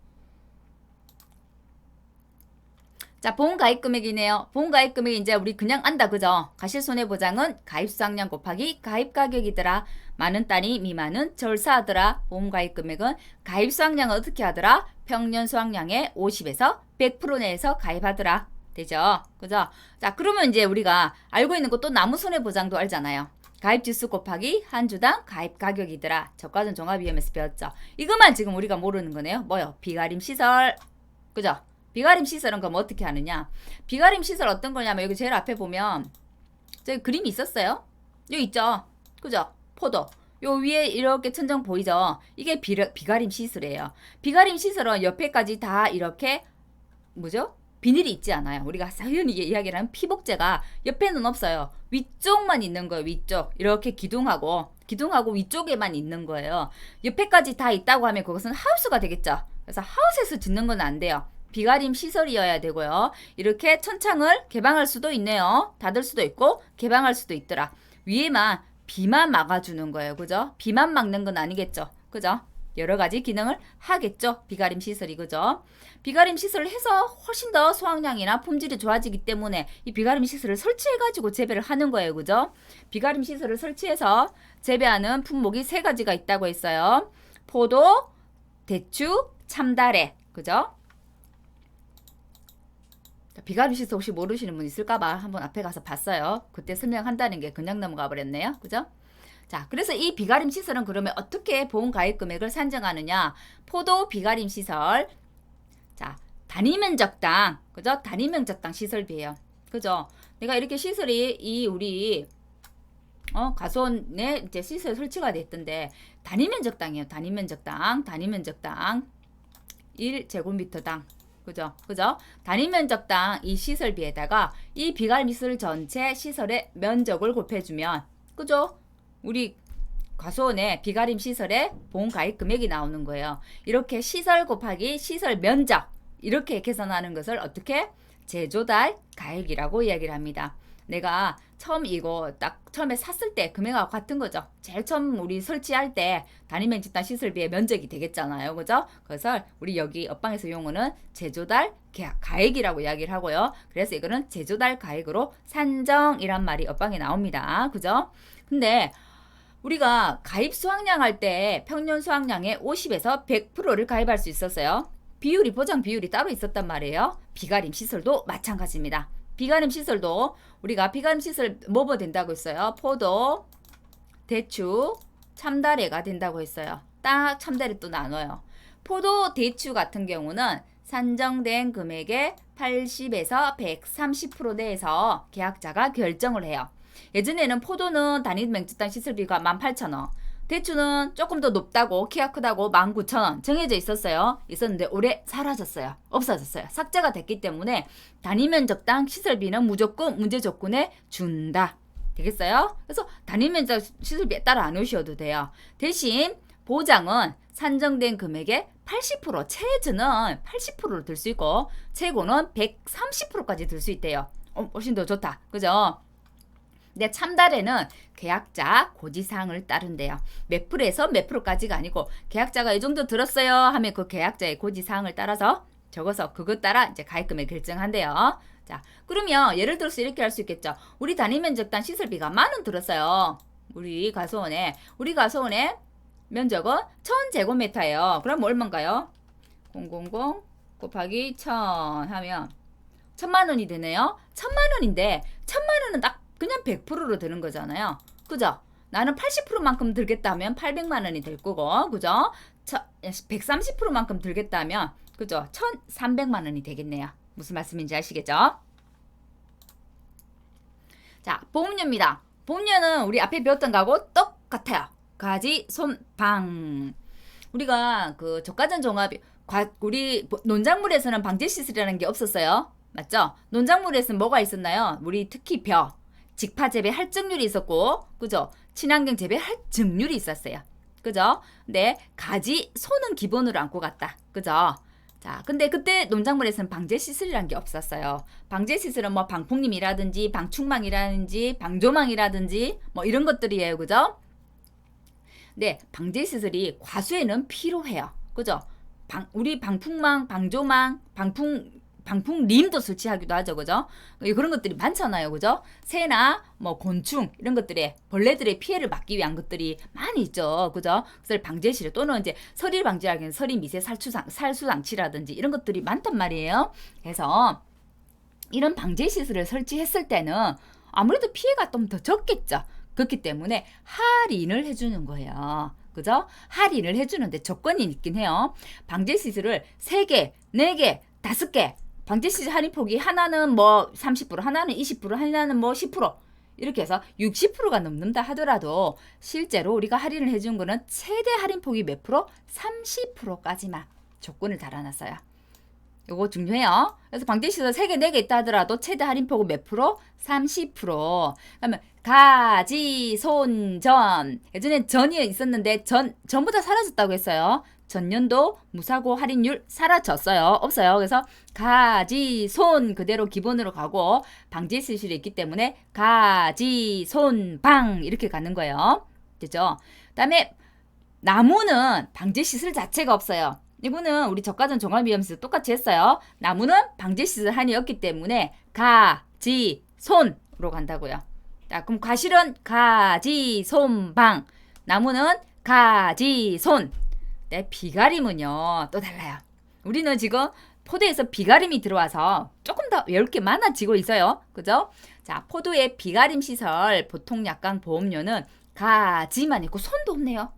자, 보험 가입 금액이네요. 보험 가입 금액이 이제 우리 그냥 안다 그죠? 과실손해보장은 가입 수확량 곱하기 가입 가격이더라. 많은 단위 미만은 절사하더라. 보험 가입 금액은 가입 수확량은 어떻게 하더라? 평년 수확량의 50에서 100% 내에서 가입하더라. 되죠? 그죠? 자, 그러면 이제 우리가 알고 있는 것도 나무 손해보장도 알잖아요. 가입 지수 곱하기 한 주당 가입 가격이더라. 저가전 종합위험에서 배웠죠. 이것만 지금 우리가 모르는 거네요. 뭐요? 비가림 시설. 그죠? 비가림 시설은 그럼 어떻게 하느냐? 비가림 시설 어떤 거냐면 여기 제일 앞에 보면 저기 그림이 있었어요. 여기 있죠? 그죠? 포도. 요 위에 이렇게 천정 보이죠? 이게 비가림 시설이에요. 비가림 시설은 옆에까지 다 이렇게 뭐죠? 비닐이 있지 않아요. 우리가 흔히 이야기를 하는 피복제가 옆에는 없어요. 위쪽만 있는 거예요. 위쪽. 이렇게 기둥하고 위쪽에만 있는 거예요. 옆에까지 다 있다고 하면 그것은 하우스가 되겠죠. 그래서 하우스에서 짓는 건 안 돼요. 비가림 시설이어야 되고요. 이렇게 천창을 개방할 수도 있네요. 닫을 수도 있고 개방할 수도 있더라. 위에만 비만 막아주는 거예요. 그죠? 비만 막는 건 아니겠죠. 그죠? 여러 가지 기능을 하겠죠. 비가림 시설이 그죠? 비가림 시설을 해서 훨씬 더 수확량이나 품질이 좋아지기 때문에 이 비가림 시설을 설치해가지고 재배를 하는 거예요. 그죠? 비가림 시설을 설치해서 재배하는 품목이 3가지가 있다고 했어요. 포도, 대추, 참다래. 그죠? 비가림 시설 혹시 모르시는 분 있을까봐 한번 앞에 가서 봤어요. 그때 설명한다는 게 그냥 넘어가 버렸네요. 그죠? 자, 그래서 이 비가림 시설은 그러면 어떻게 보험 가입 금액을 산정하느냐? 포도 비가림 시설. 자, 단위 면적당. 그죠? 단위 면적당 시설비예요. 그죠? 내가 이렇게 시설이 우리 가수원에 이제 시설 설치가 됐던데 단위 면적당이에요. 단위 면적당. 1제곱미터당. 그죠? 단위 면적당 이 시설비에다가 이 비가림 시설 전체 시설의 면적을 곱해주면 그죠? 우리 과수원의 비가림 시설의 보험 가입 금액이 나오는 거예요. 이렇게 시설 곱하기 시설 면적 이렇게 계산하는 것을 어떻게? 제조달 가액이라고 이야기를 합니다. 내가 처음 이거 딱 처음에 샀을 때 금액하고 같은 거죠. 제일 처음 우리 설치할 때 단위면 집단 시설비의 면적이 되겠잖아요. 그죠? 그래서 우리 여기 옆방에서 용어는 제조달 가액이라고 이야기를 하고요. 그래서 이거는 제조달 가액으로 산정이란 말이 옆방에 나옵니다. 그죠? 근데 우리가 가입 수확량 할 때 평년 수확량의 50에서 100%를 가입할 수 있었어요. 비율이 보장 비율이 따로 있었단 말이에요. 비가림 시설도 마찬가지입니다. 비가림 시설도 우리가 비가림 시설 뭐뭐 된다고 했어요. 포도, 대추, 참다래가 된다고 했어요. 딱 참다래 또 나눠요. 포도, 대추 같은 경우는 산정된 금액의 80에서 130% 내에서 계약자가 결정을 해요. 예전에는 포도는 단위 맹주당 시설비가 18,000원, 대추는 조금 더 높다고 키가 크다고 19,000원 정해져 있었는데 올해 사라졌어요. 없어졌어요. 삭제가 됐기 때문에 단위 면적당 시설비는 무조건 문제 조건에 준다. 되겠어요? 그래서 단위 면적 시설비에 따라 안 오셔도 돼요. 대신 보장은 산정된 금액의 80%, 최저는 80%를 들 수 있고 최고는 130%까지 들 수 있대요. 훨씬 더 좋다. 그죠? 근데 참다래는 계약자 고지사항을 따른대요. 몇 프로에서 몇 프로까지가 아니고 계약자가 이 정도 들었어요 하면 그 계약자의 고지사항을 따라서 적어서 그것 따라 이제 가입금액 결정한대요. 자, 그러면 예를 들어서 이렇게 할 수 있겠죠. 우리 단위 면적당 시설비가 10,000원 들었어요. 우리 가소원에 면적은 1000제곱미터예요. 그럼 얼마인가요? 000 곱하기 1000 하면 1000만원이 되네요. 1000만원인데 1000만원은 딱 그냥 100%로 드는 거잖아요. 그죠? 나는 80%만큼 들겠다면 800만원이 될 거고, 그죠? 130%만큼 들겠다면, 그죠? 1300만원이 되겠네요. 무슨 말씀인지 아시겠죠? 자, 보험료입니다. 보험료는 우리 앞에 배웠던 거하고 똑같아요. 가지, 손, 방. 우리가 그 저가전 종합이, 우리 논작물에서는 방제시설이라는 게 없었어요. 맞죠? 논작물에서는 뭐가 있었나요? 우리 특히 직파 재배 할증률이 있었고, 그죠? 친환경 재배 할증률이 있었어요. 그죠? 근데 가지, 소는 기본으로 안고 갔다. 그죠? 자, 근데 그때 농작물에서는 방제 시설이란 게 없었어요. 방제 시설은 뭐 방풍림이라든지 방충망이라든지 방조망이라든지 뭐 이런 것들이에요. 그죠? 네, 방제 시설이 과수에는 필요해요. 그죠? 우리 방풍망, 방조망, 방풍림도 설치하기도 하죠. 그죠? 그런 것들이 많잖아요. 그죠? 새나 뭐 곤충 이런 것들의 벌레들의 피해를 막기 위한 것들이 많이 있죠. 그죠? 그래서 방제실 또는 이제 서리 방지하기는 서리 미세 살수장치라든지 이런 것들이 많단 말이에요. 그래서 이런 방제 시설을 설치했을 때는 아무래도 피해가 좀 더 적겠죠. 그렇기 때문에 할인을 해주는 거예요. 그죠? 할인을 해주는데 조건이 있긴 해요. 방제 시설을 3개, 4개, 5개 방제시설 할인폭이 하나는 뭐 30%, 하나는 20%, 하나는 뭐 10% 이렇게 해서 60%가 넘는다 하더라도 실제로 우리가 할인을 해준 거는 최대 할인폭이 몇 프로? 30%까지만 조건을 달아놨어요. 요거 중요해요. 그래서 방제시설 3개, 4개 있다 하더라도 최대 할인폭은 몇 프로? 30%. 그러면 가지, 손, 전. 예전엔 전이 있었는데 전부 다 사라졌다고 했어요. 전년도 무사고 할인율 사라졌어요. 없어요. 그래서 가지, 손 그대로 기본으로 가고 방제 시설이 있기 때문에 가지, 손, 방 이렇게 가는 거예요. 됐죠? 그다음에 나무는 방제 시설 자체가 없어요. 이거는 우리 저가전 종합위험시설 똑같이 했어요. 나무는 방제 시설 한이 없기 때문에 가지, 손으로 간다고요. 자, 그럼 과실은 가지, 손, 방. 나무는 가지, 손. 네, 비가림은요 또 달라요. 우리는 지금 포도에서 비가림이 들어와서 조금 더 외울 게 많아지고 있어요. 그죠? 자, 포도의 비가림 시설 보통 약관 보험료는 가지만 있고 손도 없네요.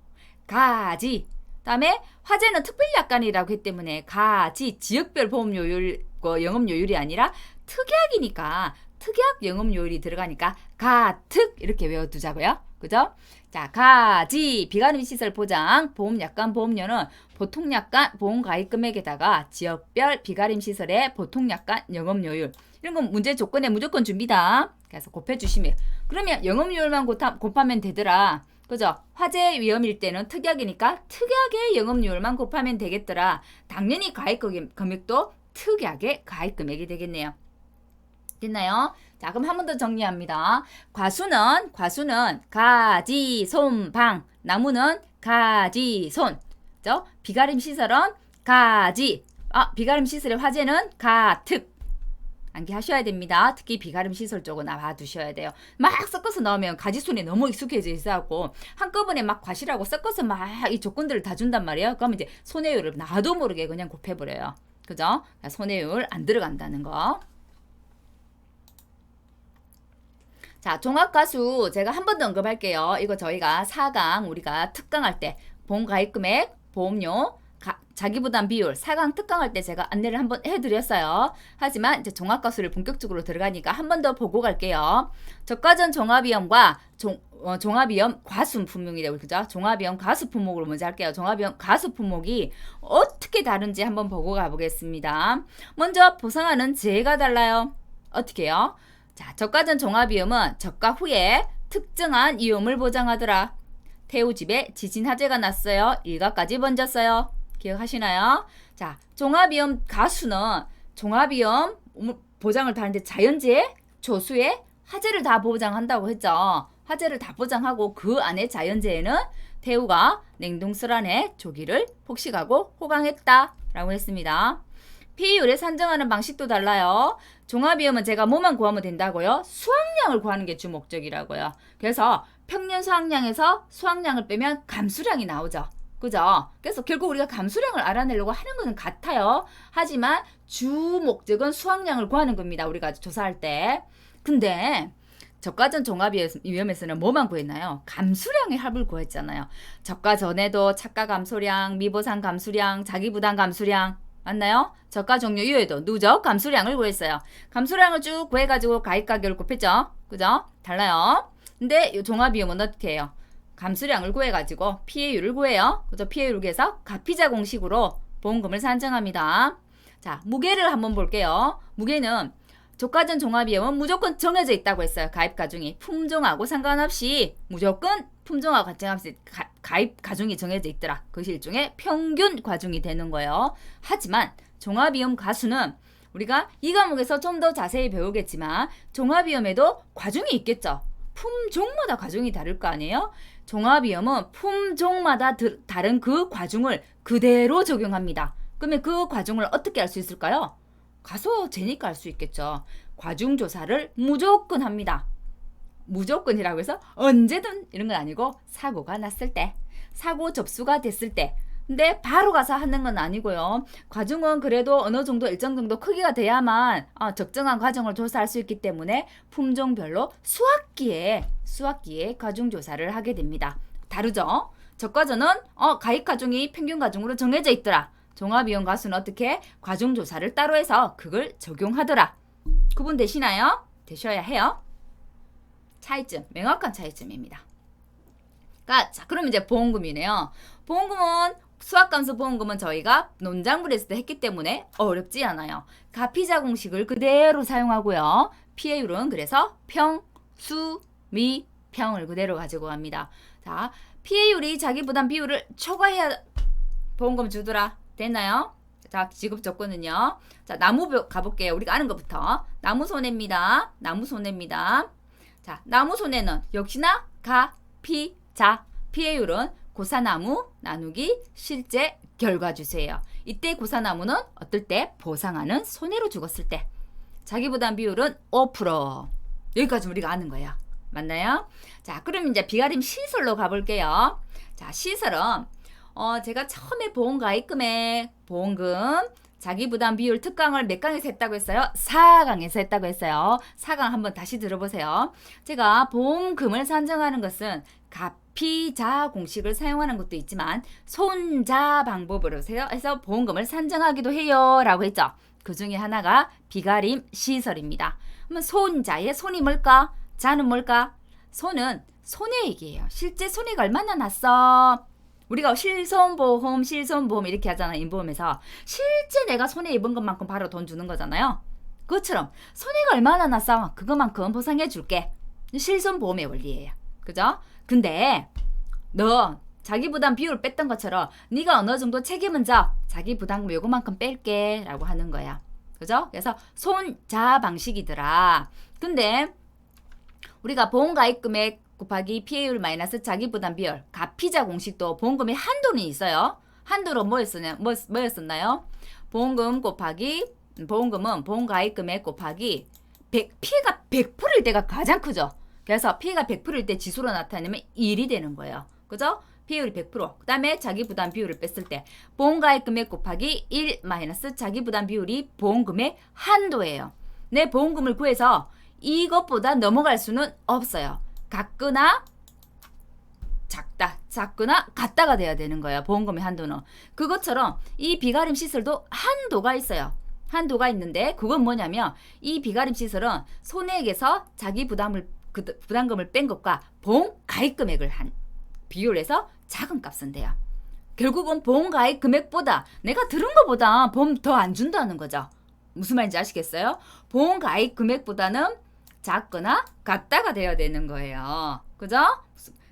가지. 그다음에 화재는 특별 약관이라고 했기 때문에 가지 지역별 보험료율 영업료율이 아니라 특약이니까 특약 영업료율이 들어가니까 가특 이렇게 외워두자고요. 그죠? 자, 가지 비가림 시설 보장 보험 약관 보험료는 보통 약관 보험 가입 금액에다가 지역별 비가림 시설의 보통 약관 영업료율 이런 건 문제 조건에 무조건 줍니다. 그래서 곱해주시면 그러면 영업이율만 곱하면 되더라. 그죠? 화재 위험일 때는 특약이니까 특약의 영업이율만 곱하면 되겠더라. 당연히 가입 금액도 특약의 가입 금액이 되겠네요. 됐나요? 자, 그럼 한 번 더 정리합니다. 과수는 가지, 손, 방. 나무는 가지, 손. 그죠? 비가림 시설은 가지. 비가림 시설의 화재는 가특. 암기하셔야 됩니다. 특히 비가림 시설 쪽은 봐두셔야 돼요. 막 섞어서 넣으면 가지손에 너무 익숙해져 있어갖고 한꺼번에 막 과실하고 섞어서 막 이 조건들을 다 준단 말이에요. 그러면 이제 손해율을 나도 모르게 그냥 곱해버려요. 그죠? 손해율 안 들어간다는 거. 자, 종합가수 제가 한 번 더 언급할게요. 이거 저희가 4강 우리가 특강할 때 보험가입금액, 보험료, 자기부담 비율 4강 특강할 때 제가 안내를 한번 해드렸어요. 하지만 이제 종합가수를 본격적으로 들어가니까 한 번 더 보고 갈게요. 저가전 종합위험과 종합위험 과수품목이래요. 그죠? 종합위험 과수품목으로 먼저 할게요. 종합위험 과수품목이 어떻게 다른지 한번 보고 가보겠습니다. 먼저 보상하는 제가 달라요. 어떻게 해요? 자, 저가전 종합위험은 저가 후에 특정한 위험을 보장하더라. 태우 집에 지진 화재가 났어요. 일가까지 번졌어요. 기억하시나요? 자, 종합위험 가수는 종합위험 보장을 다 하는데 자연재해, 조수해, 화재를 다 보장한다고 했죠. 화재를 다 보장하고 그 안에 자연재해는 태우가 냉동실 안에 조기를 폭식하고 호강했다 라고 했습니다. 피해율에 산정하는 방식도 달라요. 종합위험은 제가 뭐만 구하면 된다고요? 수확량을 구하는 게 주 목적이라고요. 그래서 평년 수확량에서 수확량을 빼면 감수량이 나오죠. 그죠? 그래서 결국 우리가 감수량을 알아내려고 하는 것은 같아요. 하지만 주 목적은 수확량을 구하는 겁니다. 우리가 조사할 때. 근데 저가전 종합위험에서는 뭐만 구했나요? 감수량의 합을 구했잖아요. 저가 전에도 차가 감소량, 미보상 감수량, 자기부담 감수량 맞나요? 저가 종류 이외에도 누적 감수량을 구했어요. 감수량을 쭉 구해가지고 가입가격을 곱했죠. 그죠? 달라요. 근데 이 종합위험은 어떻게 해요? 감수량을 구해가지고 피해율을 구해요. 그죠? 피해율을 구해서 가피자 공식으로 보험금을 산정합니다. 자, 무게를 한번 볼게요. 무게는 저가전 종합위험은 무조건 정해져 있다고 했어요. 가입 가중이 품종하고 상관없이 무조건 품종하고 관계없이 가입 가중이 정해져 있더라. 그것이 일종의 평균 과중이 되는 거예요. 하지만 종합위험 가수는 우리가 이 과목에서 좀 더 자세히 배우겠지만 종합위험에도 과중이 있겠죠. 품종마다 과중이 다를 거 아니에요? 종합위험은 품종마다 다른 그 과중을 그대로 적용합니다. 그러면 그 과중을 어떻게 알 수 있을까요? 가서 재니까 알 수 있겠죠. 과중조사를 무조건 합니다. 무조건이라고 해서 언제든 이런 건 아니고 사고가 났을 때, 사고 접수가 됐을 때, 근데 바로 가서 하는 건 아니고요. 과중은 그래도 어느 정도 일정 정도 크기가 돼야만 적정한 과정을 조사할 수 있기 때문에 품종별로 수학기에 과중조사를 하게 됩니다. 다르죠? 저가전은 가입 과중이 평균 과중으로 정해져 있더라. 종합위험 가수는 어떻게 과중조사를 따로 해서 그걸 적용하더라. 구분되시나요? 되셔야 해요. 차이점, 명확한 차이점입니다. 자, 그럼 이제 보험금이네요. 보험금은 수학감소 보험금은 저희가 논장부를 했을 때 했기 때문에 어렵지 않아요. 가피자 공식을 그대로 사용하고요. 피해율은 그래서 평, 수, 미, 평을 그대로 가지고 갑니다. 자, 피해율이 자기부담 비율을 초과해야 보험금 주더라. 됐나요? 자, 지급 조건은요. 자, 나무 가볼게요. 우리가 아는 것부터. 나무 손해입니다. 나무 손해입니다. 자, 나무 손해는 역시나 가, 피, 자. 피해율은 고사나무 나누기 실제 결과 주세요. 이때 고사나무는 어떨 때? 보상하는 손해로 죽었을 때. 자기부담 비율은 5%. 여기까지 우리가 아는 거예요. 맞나요? 자, 그럼 이제 비가림 시설로 가볼게요. 자, 시설은 제가 처음에 보험가입금액, 보험금, 자기부담 비율 특강을 몇 강에서 했다고 했어요? 4강에서 했다고 했어요. 4강 한번 다시 들어보세요. 제가 보험금을 산정하는 것은 가피자 공식을 사용하는 것도 있지만 손자 방법으로 해서 보험금을 산정하기도 해요 라고 했죠. 그 중에 하나가 비가림 시설입니다. 그러면 손자의 손이 뭘까? 자는 뭘까? 손은 손해액이에요. 실제 손해가 얼마나 났어? 우리가 실손보험 이렇게 하잖아. 인보험에서 실제 내가 손해 입은 것만큼 바로 돈 주는 거잖아요. 그것처럼 손해가 얼마나 났어? 그것만큼 보상해 줄게. 실손보험의 원리예요. 그죠? 근데 너 자기 부담 비율 뺐던 것처럼 네가 어느 정도 책임은 져. 자기 부담금 요거만큼 뺄게 라고 하는 거야. 그죠? 그래서 손자 방식이더라. 근데 우리가 보험가입 금액 곱하기 피해율 마이너스 자기 부담 비율 가피자 공식도 보험금의 한도는 있어요. 한도로 뭐였었나요? 보험금 곱하기 보험금은 보험가입 금액 곱하기 피해가 100%일 때가 가장 크죠. 그래서 피해가 100%일 때 지수로 나타내면 1이 되는 거예요. 그죠? 피해율이 100%. 그 다음에 자기부담 비율을 뺐을 때 보험가입 금액 곱하기 1 마이너스 자기부담 비율이 보험금의 한도예요. 내 보험금을 구해서 이것보다 넘어갈 수는 없어요. 같거나 작거나 같다가 돼야 되는 거예요. 보험금의 한도는. 그것처럼 이 비가림 시설도 한도가 있어요. 한도가 있는데 그건 뭐냐면 이 비가림 시설은 손해액에서 자기 부담금을 뺀 것과 보험 가입 금액을 한 비율해서 작은 값은 돼요. 결국은 보험 가입 금액보다 내가 들은 것보다 보험 더 안 준다는 거죠. 무슨 말인지 아시겠어요? 보험 가입 금액보다는 작거나 같다가 돼야 되는 거예요. 그죠?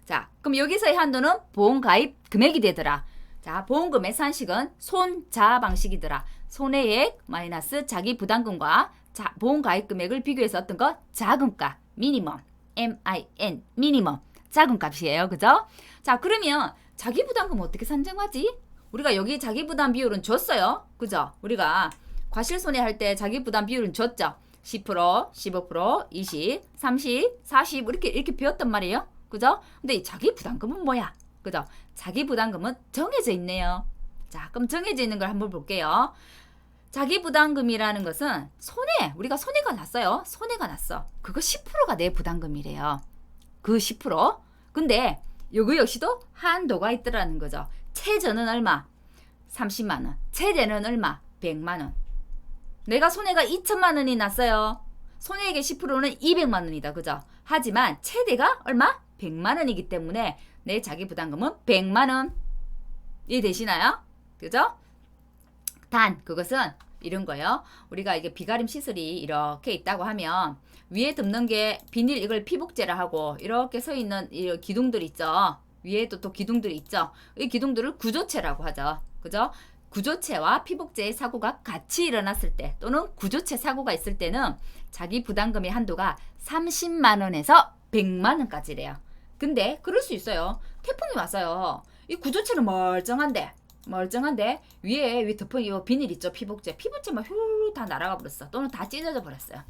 자, 그럼 여기서의 한도는 보험 가입 금액이 되더라. 자, 보험금의 산식은 손자 방식이더라. 손해액 마이너스 자기 부담금과 보험 가입 금액을 비교해서 어떤 거? 작은 값, 미니멈, MIN, 미니멈, 작은 값이에요. 그죠? 자, 그러면 자기 부담금 어떻게 산정하지? 우리가 여기 자기 부담 비율은 줬어요. 그죠? 우리가 과실손해 할 때 자기 부담 비율은 줬죠. 10%, 15%, 20, 30, 40 이렇게 배웠단 말이에요. 그죠? 근데 이 자기 부담금은 뭐야? 그죠? 자기 부담금은 정해져 있네요. 자, 그럼 정해져 있는 걸 한번 볼게요. 자기 부담금이라는 것은 우리가 손해가 났어요. 손해가 났어. 그거 10%가 내 부담금이래요. 그 10%. 근데 이거 역시도 한도가 있더라는 거죠. 최저는 얼마? 30만 원. 최대는 얼마? 100만 원. 내가 손해가 2천만 원이 났어요. 손해액의 10%는 200만 원이다. 그죠? 하지만 최대가 얼마? 100만 원이기 때문에 내 자기 부담금은 100만 원. 이해되시나요? 그죠? 단 그것은 이런 거예요. 우리가 이게 비가림 시설이 이렇게 있다고 하면 위에 덮는 게 비닐 이걸 피복제라 하고 이렇게 서 있는 이 기둥들 있죠. 위에도 또 기둥들이 있죠. 이 기둥들을 구조체라고 하죠. 그죠? 구조체와 피복제의 사고가 같이 일어났을 때 또는 구조체 사고가 있을 때는 자기 부담금의 한도가 30만 원에서 100만 원까지래요. 근데 그럴 수 있어요. 태풍이 왔어요. 이 구조체는 멀쩡한데 위에 덮은 이 비닐 있죠. 피복제만 휴 다 날아가 버렸어. 또는 다 찢어져 버렸어요.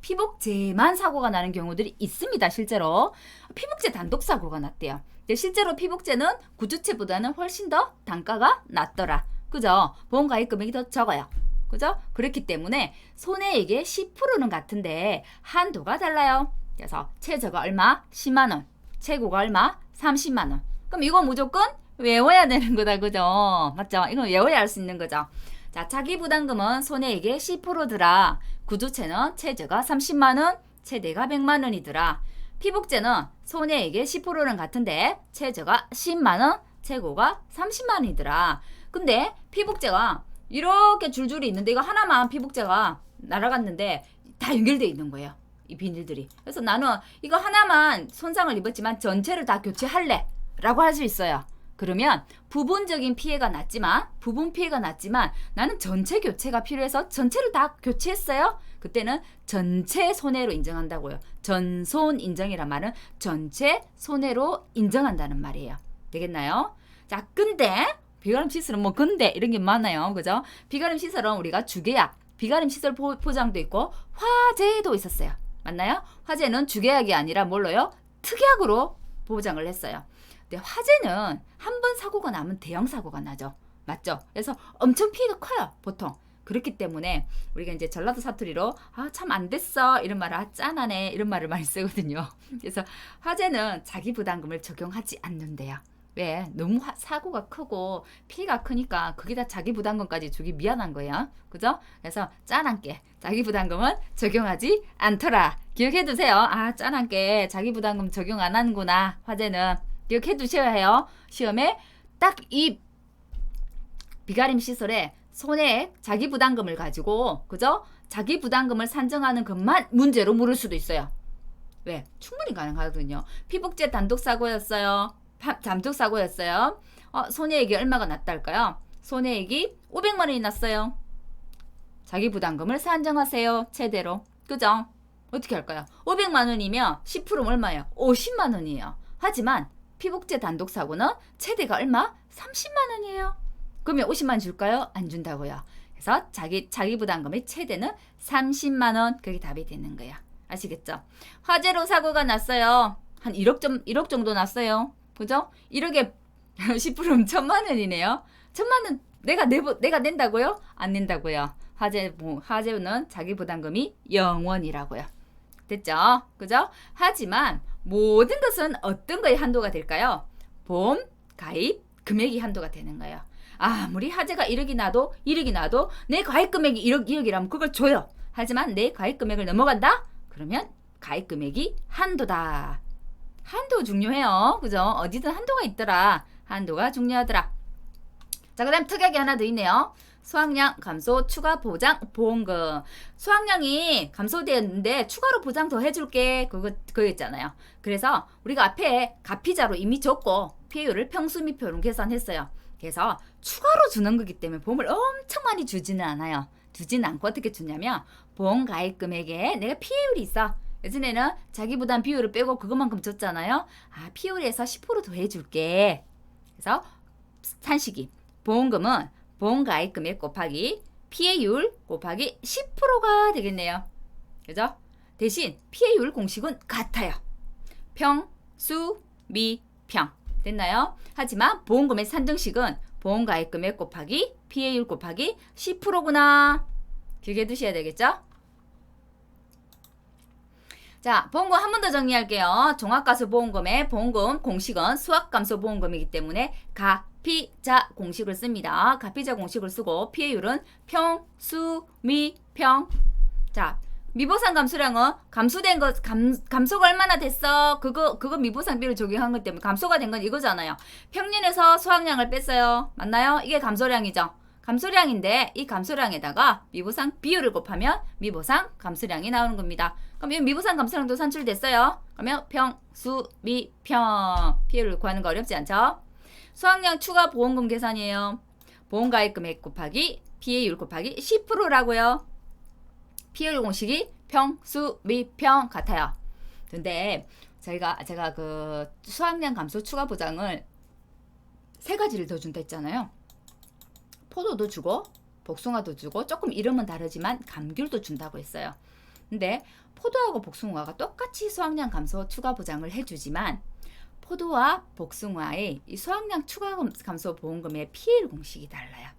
피복제만 사고가 나는 경우들이 있습니다. 실제로 피복제 단독 사고가 났대요. 근데 실제로 피복제는 구조체보다는 훨씬 더 단가가 낮더라. 그죠? 보험 가입 금액이 더 적어요. 그죠? 그렇기 때문에 손해액의 10%는 같은데 한도가 달라요. 그래서 최저가 얼마? 10만 원. 최고가 얼마? 30만 원. 그럼 이거 무조건 외워야 되는 거다. 그죠? 맞죠? 이건 외워야 할 수 있는 거죠. 자, 자기 부담금은 손해액의 10%더라. 구조체는 최저가 30만 원, 최대가 100만 원이더라. 피복제는 손해액의 10%는 같은데 최저가 10만 원, 최고가 30만 원이더라. 근데 피복제가 이렇게 줄줄이 있는데 이거 하나만 피복제가 날아갔는데 다 연결되어 있는 거예요. 이 비닐들이. 그래서 나는 이거 하나만 손상을 입었지만 전체를 다 교체할래 라고 할 수 있어요. 그러면 부분 피해가 났지만 나는 전체 교체가 필요해서 전체를 다 교체했어요. 그때는 전체 손해로 인정한다고요. 전손 인정이란 말은 전체 손해로 인정한다는 말이에요. 되겠나요? 자, 근데 비가림 시설은 근데 이런 게 많아요. 그죠? 비가림 시설은 우리가 주계약, 비가림 시설 보장도 있고 화재도 있었어요. 맞나요? 화재는 주계약이 아니라 뭘로요? 특약으로 보장을 했어요. 근데 화재는 한 번 사고가 나면 대형 사고가 나죠. 맞죠? 그래서 엄청 피해가 커요. 보통. 그렇기 때문에 우리가 이제 전라도 사투리로 참 안 됐어 이런 말을 짠하네 이런 말을 많이 쓰거든요. 그래서 화재는 자기 부담금을 적용하지 않는데요. 왜? 너무 사고가 크고 피해가 크니까 거기다 자기 부담금까지 주기 미안한 거예요. 그죠? 그래서 짠한게 자기 부담금은 적용하지 않더라. 기억해 두세요. 짠한게 자기 부담금 적용 안 하는구나. 화재는 기억해 두셔야 해요. 시험에 딱 이 비가림 시설에 손해액 자기 부담금을 가지고 그죠? 자기 부담금을 산정하는 것만 문제로 물을 수도 있어요. 왜? 충분히 가능하거든요. 피복제 단독 사고였어요. 잠독 사고였어요. 손해액이 얼마가 났달까요? 손해액이 500만 원이 났어요. 자기 부담금을 산정하세요. 최대로. 그죠? 어떻게 할까요? 500만 원이면 10%면 얼마예요? 50만 원이에요. 하지만 피복제 단독 사고는 최대가 얼마? 30만 원이에요. 그러면 50만 원 줄까요? 안 준다고요. 그래서 자기 부담금의 최대는 30만 원. 그게 답이 되는 거야. 아시겠죠? 화재로 사고가 났어요. 한 1억 정도 났어요. 그죠? 1억에 10%면 1,000만 원이네요. 1,000만 원 내가 낸다고요? 안 낸다고요. 화재는 자기 부담금이 0원이라고요. 됐죠? 그죠? 하지만 모든 것은 어떤 거에 한도가 될까요? 보험, 가입, 금액이 한도가 되는 거예요. 아무리 화재가 1억이 나도 내 가입 금액이 1억이라면 그걸 줘요. 하지만 내 가입 금액을 넘어간다? 그러면 가입 금액이 한도다. 한도 중요해요. 그죠? 어디든 한도가 있더라. 한도가 중요하더라. 자, 그 다음 특약이 하나 더 있네요. 수확량 감소 추가 보장 보험금. 수확량이 감소되었는데 추가로 보장 더 해줄게. 그거 있잖아요. 그래서 우리가 앞에 가피자로 이미 줬고 피해율을 평수 미표로 계산했어요. 그래서 추가로 주는 거기 때문에 보험을 엄청 많이 주지는 않아요. 주지는 않고 어떻게 주냐면 보험 가입 금액에 내가 피해율이 있어. 예전에는 자기 부담 비율을 빼고 그것만큼 줬잖아요. 피해율에서 10% 더 해줄게. 그래서 산식이 보험금은 보험 가입 금액 곱하기 피해율 곱하기 10%가 되겠네요. 그죠? 대신 피해율 공식은 같아요. 평, 수, 미, 평. 됐나요? 하지만 보험금의 산정식은 보험 가입 금액 곱하기 피해율 곱하기 10%구나. 기억해 두셔야 되겠죠? 자, 보험금 한 번 더 정리할게요. 종합가소보험금의 보험금 공식은 수확감소보험금이기 때문에 가피자 공식을 씁니다. 가피자 공식을 쓰고 피해율은 평, 수, 미, 평. 자, 미보상 감소량은 감소된 거 감소가 얼마나 됐어? 그거 미보상 비율을 적용한 것 때문에 감소가 된 건 이거잖아요. 평년에서 수확량을 뺐어요. 맞나요? 이게 감소량이죠. 감소량인데 이 감소량에다가 미보상 비율을 곱하면 미보상 감소량이 나오는 겁니다. 그럼 이 미보상 감소량도 산출됐어요. 그러면 평, 수, 미, 평. 피해율을 구하는 거 어렵지 않죠? 수확량 추가 보험금 계산이에요. 보험가입 금액 곱하기 피해율 곱하기 10%라고요. 피해율 공식이 평, 수, 미, 평 같아요. 근데 제가 그 수확량 감소 추가 보장을 3가지를 더 준다 했잖아요. 포도도 주고 복숭아도 주고 조금 이름은 다르지만 감귤도 준다고 했어요. 근데 포도하고 복숭아가 똑같이 수확량 감소 추가 보장을 해주지만 포도와 복숭아의 이 수확량 추가 감소 보험금의 피해율 공식이 달라요.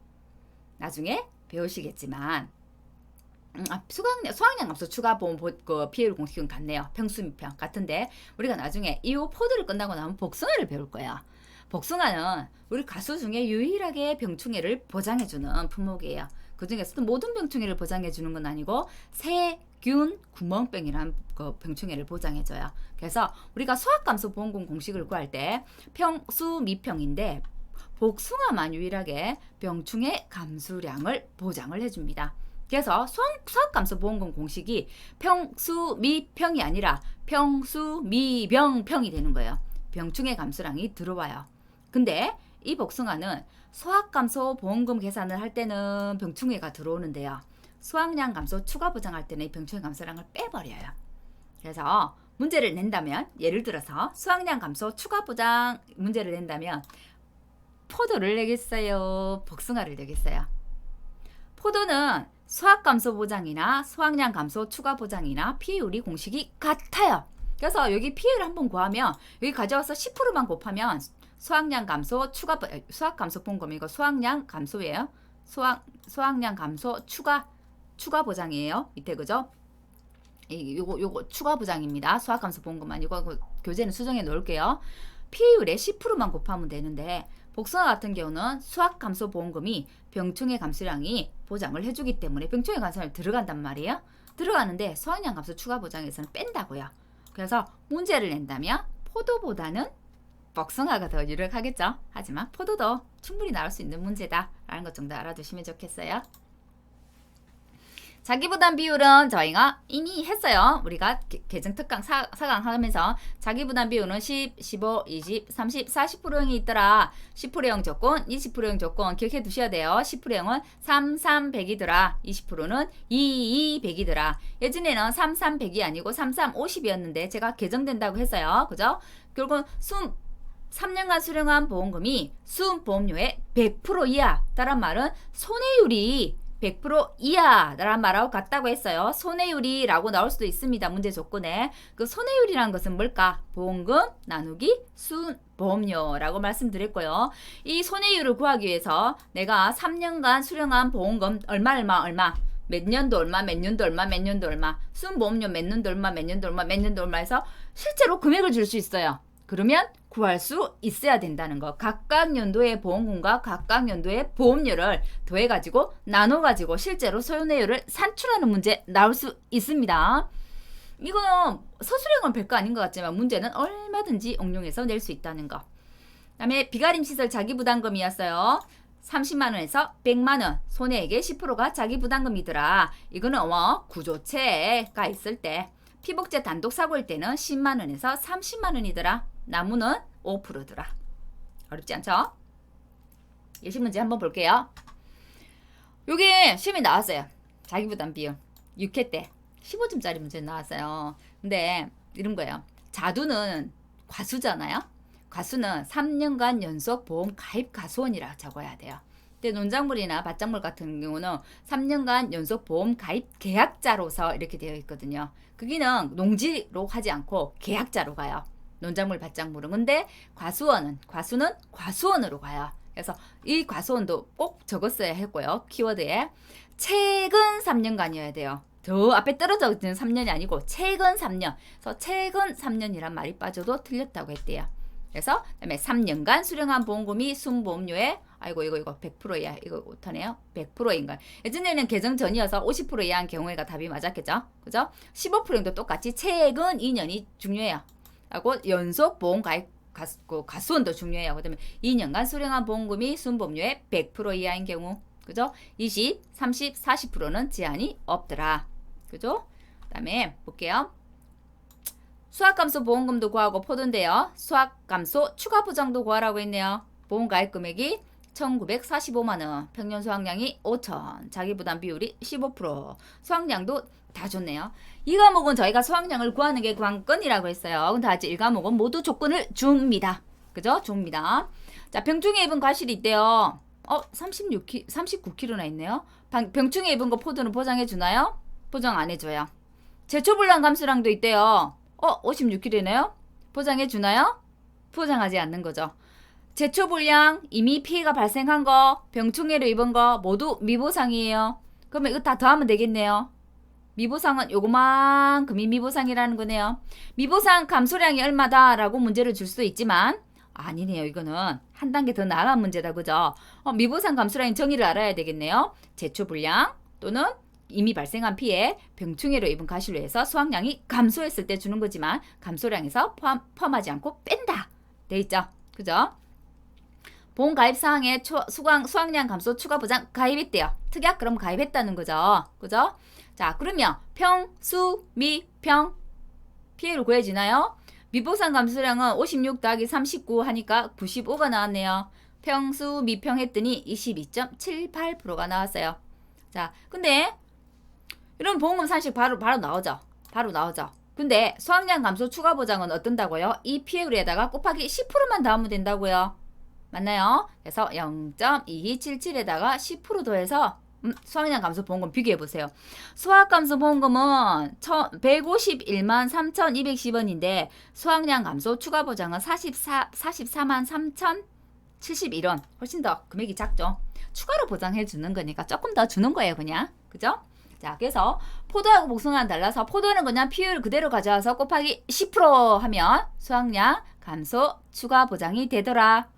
나중에 배우시겠지만 수확량 감소 추가 보험 그 피해율 공식은 같네요. 평수미평 같은데 우리가 나중에 이 포도를 끝나고 나면 복숭아를 배울 거예요. 복숭아는 우리 가수 중에 유일하게 병충해를 보장해주는 품목이에요. 그 중에서도 모든 병충해를 보장해주는 건 아니고 세균 구멍병이라는 그 병충해를 보장해줘요. 그래서 우리가 수확감소보험금 공식을 구할 때 평수 미평인데 복숭아만 유일하게 병충해 감수량을 보장을 해줍니다. 그래서 수확감소보험금 공식이 평수 미평이 아니라 평수 미병평이 되는 거예요. 병충해 감수량이 들어와요. 근데 이 복숭아는 수확감소 보험금 계산을 할 때는 병충해가 들어오는데요. 수확량 감소 추가 보장할 때는 이 병충해 감소량을 빼버려요. 그래서 문제를 낸다면 예를 들어서 수확량 감소 추가 보장 문제를 낸다면 포도를 내겠어요? 복숭아를 내겠어요? 포도는 수확감소 보장이나 수확량 감소 추가 보장이나 피해율이 공식이 같아요. 그래서 여기 피해율 한번 구하면 여기 가져와서 10%만 곱하면 수확량 감소 추가 수확 감소 보험금이고 수확량 감소예요. 수확량 감소 추가 보장이에요. 밑에 그죠? 요거 추가 보장입니다. 수확 감소 보험금 아니고 교재는 수정해 놓을게요. 피해율에 10%만 곱하면 되는데 복숭아 같은 경우는 수확 감소 보험금이 병충해 감소량이 보장을 해주기 때문에 병충해 감소량이 들어간단 말이에요. 들어가는데 수확량 감소 추가 보장에서는 뺀다고요. 그래서 문제를 낸다면 포도보다는 복숭아가 더 유력하겠죠. 하지만 포도도 충분히 나올 수 있는 문제다 라는 것 정도 알아두시면 좋겠어요. 자기부담 비율은 저희가 이미 했어요. 우리가 계정 특강 4강 하면서 자기부담 비율은 10, 15, 20, 30, 40%형이 있더라. 10%형 조건, 20%형 조건 기억해 두셔야 돼요. 10%형은 3, 3, 100이더라. 20%는 2, 2, 100이더라. 예전에는 3, 3, 100이 아니고 3, 3, 50이었는데 제가 개정된다고 했어요. 그죠? 결국은 3년간 수령한 보험금이 순보험료의 100% 이하다란 말은 손해율이 100% 이하라는 말하고 같다고 했어요. 손해율이라고 나올 수도 있습니다. 문제 조건에. 그 손해율이란 것은 뭘까? 보험금 나누기 순보험료라고 말씀드렸고요. 이 손해율을 구하기 위해서 내가 3년간 수령한 보험금 얼마 몇 년도 얼마 몇 년도 얼마 몇 년도 얼마 순보험료 몇 년도 얼마 몇 년도 얼마 몇 년도 얼마 해서 실제로 금액을 줄 수 있어요. 그러면 구할 수 있어야 된다는 거. 각각 연도의 보험금과 각각 연도의 보험료를 더해가지고 나눠가지고 실제로 손해율을 산출하는 문제 나올 수 있습니다. 이거는 서술형은 별거 아닌 것 같지만 문제는 얼마든지 응용해서 낼 수 있다는 거. 그 다음에 비가림 시설 자기부담금이었어요. 30만원에서 100만원 손해액의 10%가 자기부담금이더라. 이거는 구조체가 있을 때 피복제 단독 사고일 때는 10만원에서 30만원이더라. 나무는 5%더라. 어렵지 않죠? 예시 문제 한번 볼게요. 요게 시험에 나왔어요. 자기부담 비율 6회 때 15점짜리 문제 나왔어요. 근데 이런 거예요. 자두는 과수잖아요. 과수는 3년간 연속 보험 가입 과수원이라 적어야 돼요. 근데 논작물이나 밭작물 같은 경우는 3년간 연속 보험 가입 계약자로서 이렇게 되어 있거든요. 거기는 농지로 하지 않고 계약자로 가요. 논작물, 밭작물은. 근데 과수는 과수원으로 가요. 그래서 이 과수원도 꼭 적었어야 했고요. 키워드에 최근 3년간이어야 돼요. 더 앞에 떨어져 있는 3년이 아니고 최근 3년. 그래서 최근 3년이란 말이 빠져도 틀렸다고 했대요. 그래서 그다음에 3년간 수령한 보험금이 순보험료에 이거 100%야. 이거 못하네요. 100%인가. 예전에는 개정 전이어서 50% 이하인 경우에가 답이 맞았겠죠. 그죠? 15%도 똑같이 최근 2년이 중요해요. 하고 연속 보험 가입 과수원도 중요해요. 그다음에 2년간 수령한 보험금이 순보험료의 100% 이하인 경우. 그죠? 20, 30, 40%는 제한이 없더라. 그죠? 그다음에 볼게요. 수학감소 보험금도 구하고 포도인데요. 수학감소 추가 보장도 구하라고 했네요. 보험 가입 금액이 1945만원, 평년 수확량이 5천, 자기부담 비율이 15%, 수확량도 다 좋네요. 이 과목은 저희가 수확량을 구하는 게 관건이라고 했어요. 근데 아직 1과목은 모두 조건을 줍니다. 그죠? 줍니다. 자, 병충해 입은 과실이 있대요. 39kg나 있네요. 병충해 입은 거 포도는 보장해 주나요? 보장 안 해줘요. 제초불량 감수량도 있대요. 56kg네요. 보장해 주나요? 보장하지 않는 거죠. 제초불량, 이미 피해가 발생한 거, 병충해로 입은 거 모두 미보상이에요. 그러면 이거 다 더하면 되겠네요. 미보상은 요거만큼이 미보상이라는 거네요. 미보상 감소량이 얼마다라고 문제를 줄 수도 있지만 아니네요. 이거는 한 단계 더 나아간 문제다. 그죠? 미보상 감소량의 정의를 알아야 되겠네요. 제초불량 또는 이미 발생한 피해, 병충해로 입은 과실로 해서 수확량이 감소했을 때 주는 거지만 감소량에서 포함하지 않고 뺀다. 돼 있죠? 그죠? 보험 가입 사항에 수확량 감소 추가 보장 가입했대요. 특약 그럼 가입했다는 거죠. 그죠? 자, 그러면 평, 수, 미, 평 피해를 구해지나요? 미보상 감소량은 56 더하기 39 하니까 95가 나왔네요. 평수 미평 했더니 22.78%가 나왔어요. 자, 근데 이런 보험금 산식 바로 나오죠. 바로 나오죠. 근데 수확량 감소 추가 보장은 어떤다고요? 이 피해율에다가 곱하기 10%만 더하면 된다고요. 맞나요? 그래서 0.2277에다가 10% 더해서 수확량 감소 보험금 비교해보세요. 수확 감소 보험금은 151만 3,210원인데 수확량 감소 추가 보장은 44만 3,071원. 훨씬 더 금액이 작죠. 추가로 보장해 주는 거니까 조금 더 주는 거예요. 그냥. 그죠? 자, 그래서 포도하고 복숭아는 달라서 포도는 그냥 피율 그대로 가져와서 곱하기 10% 하면 수확량 감소 추가 보장이 되더라.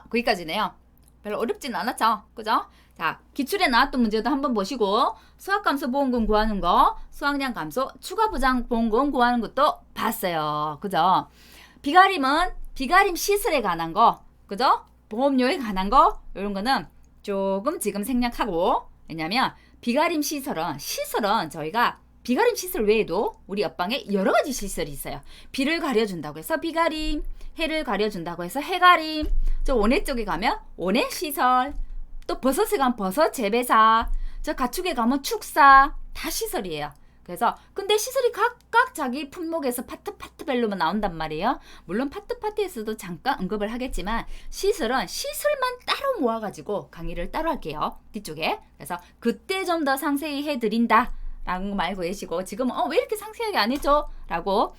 거기까지네요. 별로 어렵진 않았죠. 그죠? 자, 기출에 나왔던 문제도 한번 보시고 수확감소 보험금 구하는 거, 수확량 감소 추가 보장 보험금 구하는 것도 봤어요. 그죠? 비가림은 비가림 시설에 관한 거, 그죠? 보험료에 관한 거 이런 거는 조금 지금 생략하고 왜냐면 비가림 시설은 저희가 비가림 시설 외에도 우리 옆방에 여러 가지 시설이 있어요. 비를 가려준다고 해서 비가림, 해를 가려준다고 해서 해가림, 저 원예 쪽에 가면 원예 시설, 또 버섯에 가면 버섯 재배사, 저 가축에 가면 축사, 다 시설이에요. 그래서 근데 시설이 각각 자기 품목에서 파트별로만 나온단 말이에요. 물론 파트에서도 잠깐 언급을 하겠지만 시설은 시설만 따로 모아가지고 강의를 따로 할게요. 뒤쪽에. 그래서 그때 좀 더 상세히 해드린다 라는 거 알고 계시고 지금은 왜 이렇게 상세하게 안 해줘? 라고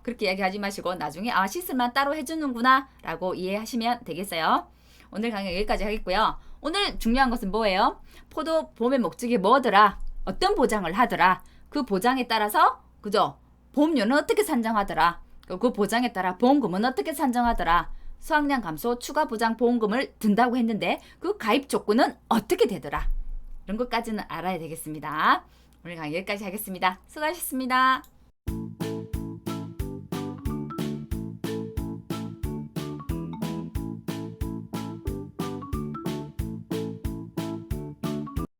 그렇게 이야기하지 마시고 나중에 시설만 따로 해주는구나 라고 이해하시면 되겠어요. 오늘 강의 여기까지 하겠고요. 오늘 중요한 것은 뭐예요? 포도 봄의 목적이 뭐더라? 어떤 보장을 하더라? 그 보장에 따라서 그죠? 보험료는 어떻게 산정하더라? 그 보장에 따라 보험금은 어떻게 산정하더라? 수확량 감소 추가 보장 보험금을 든다고 했는데 그 가입 조건은 어떻게 되더라? 이런 것까지는 알아야 되겠습니다. 오늘 강의 여기까지 하겠습니다. 수고하셨습니다.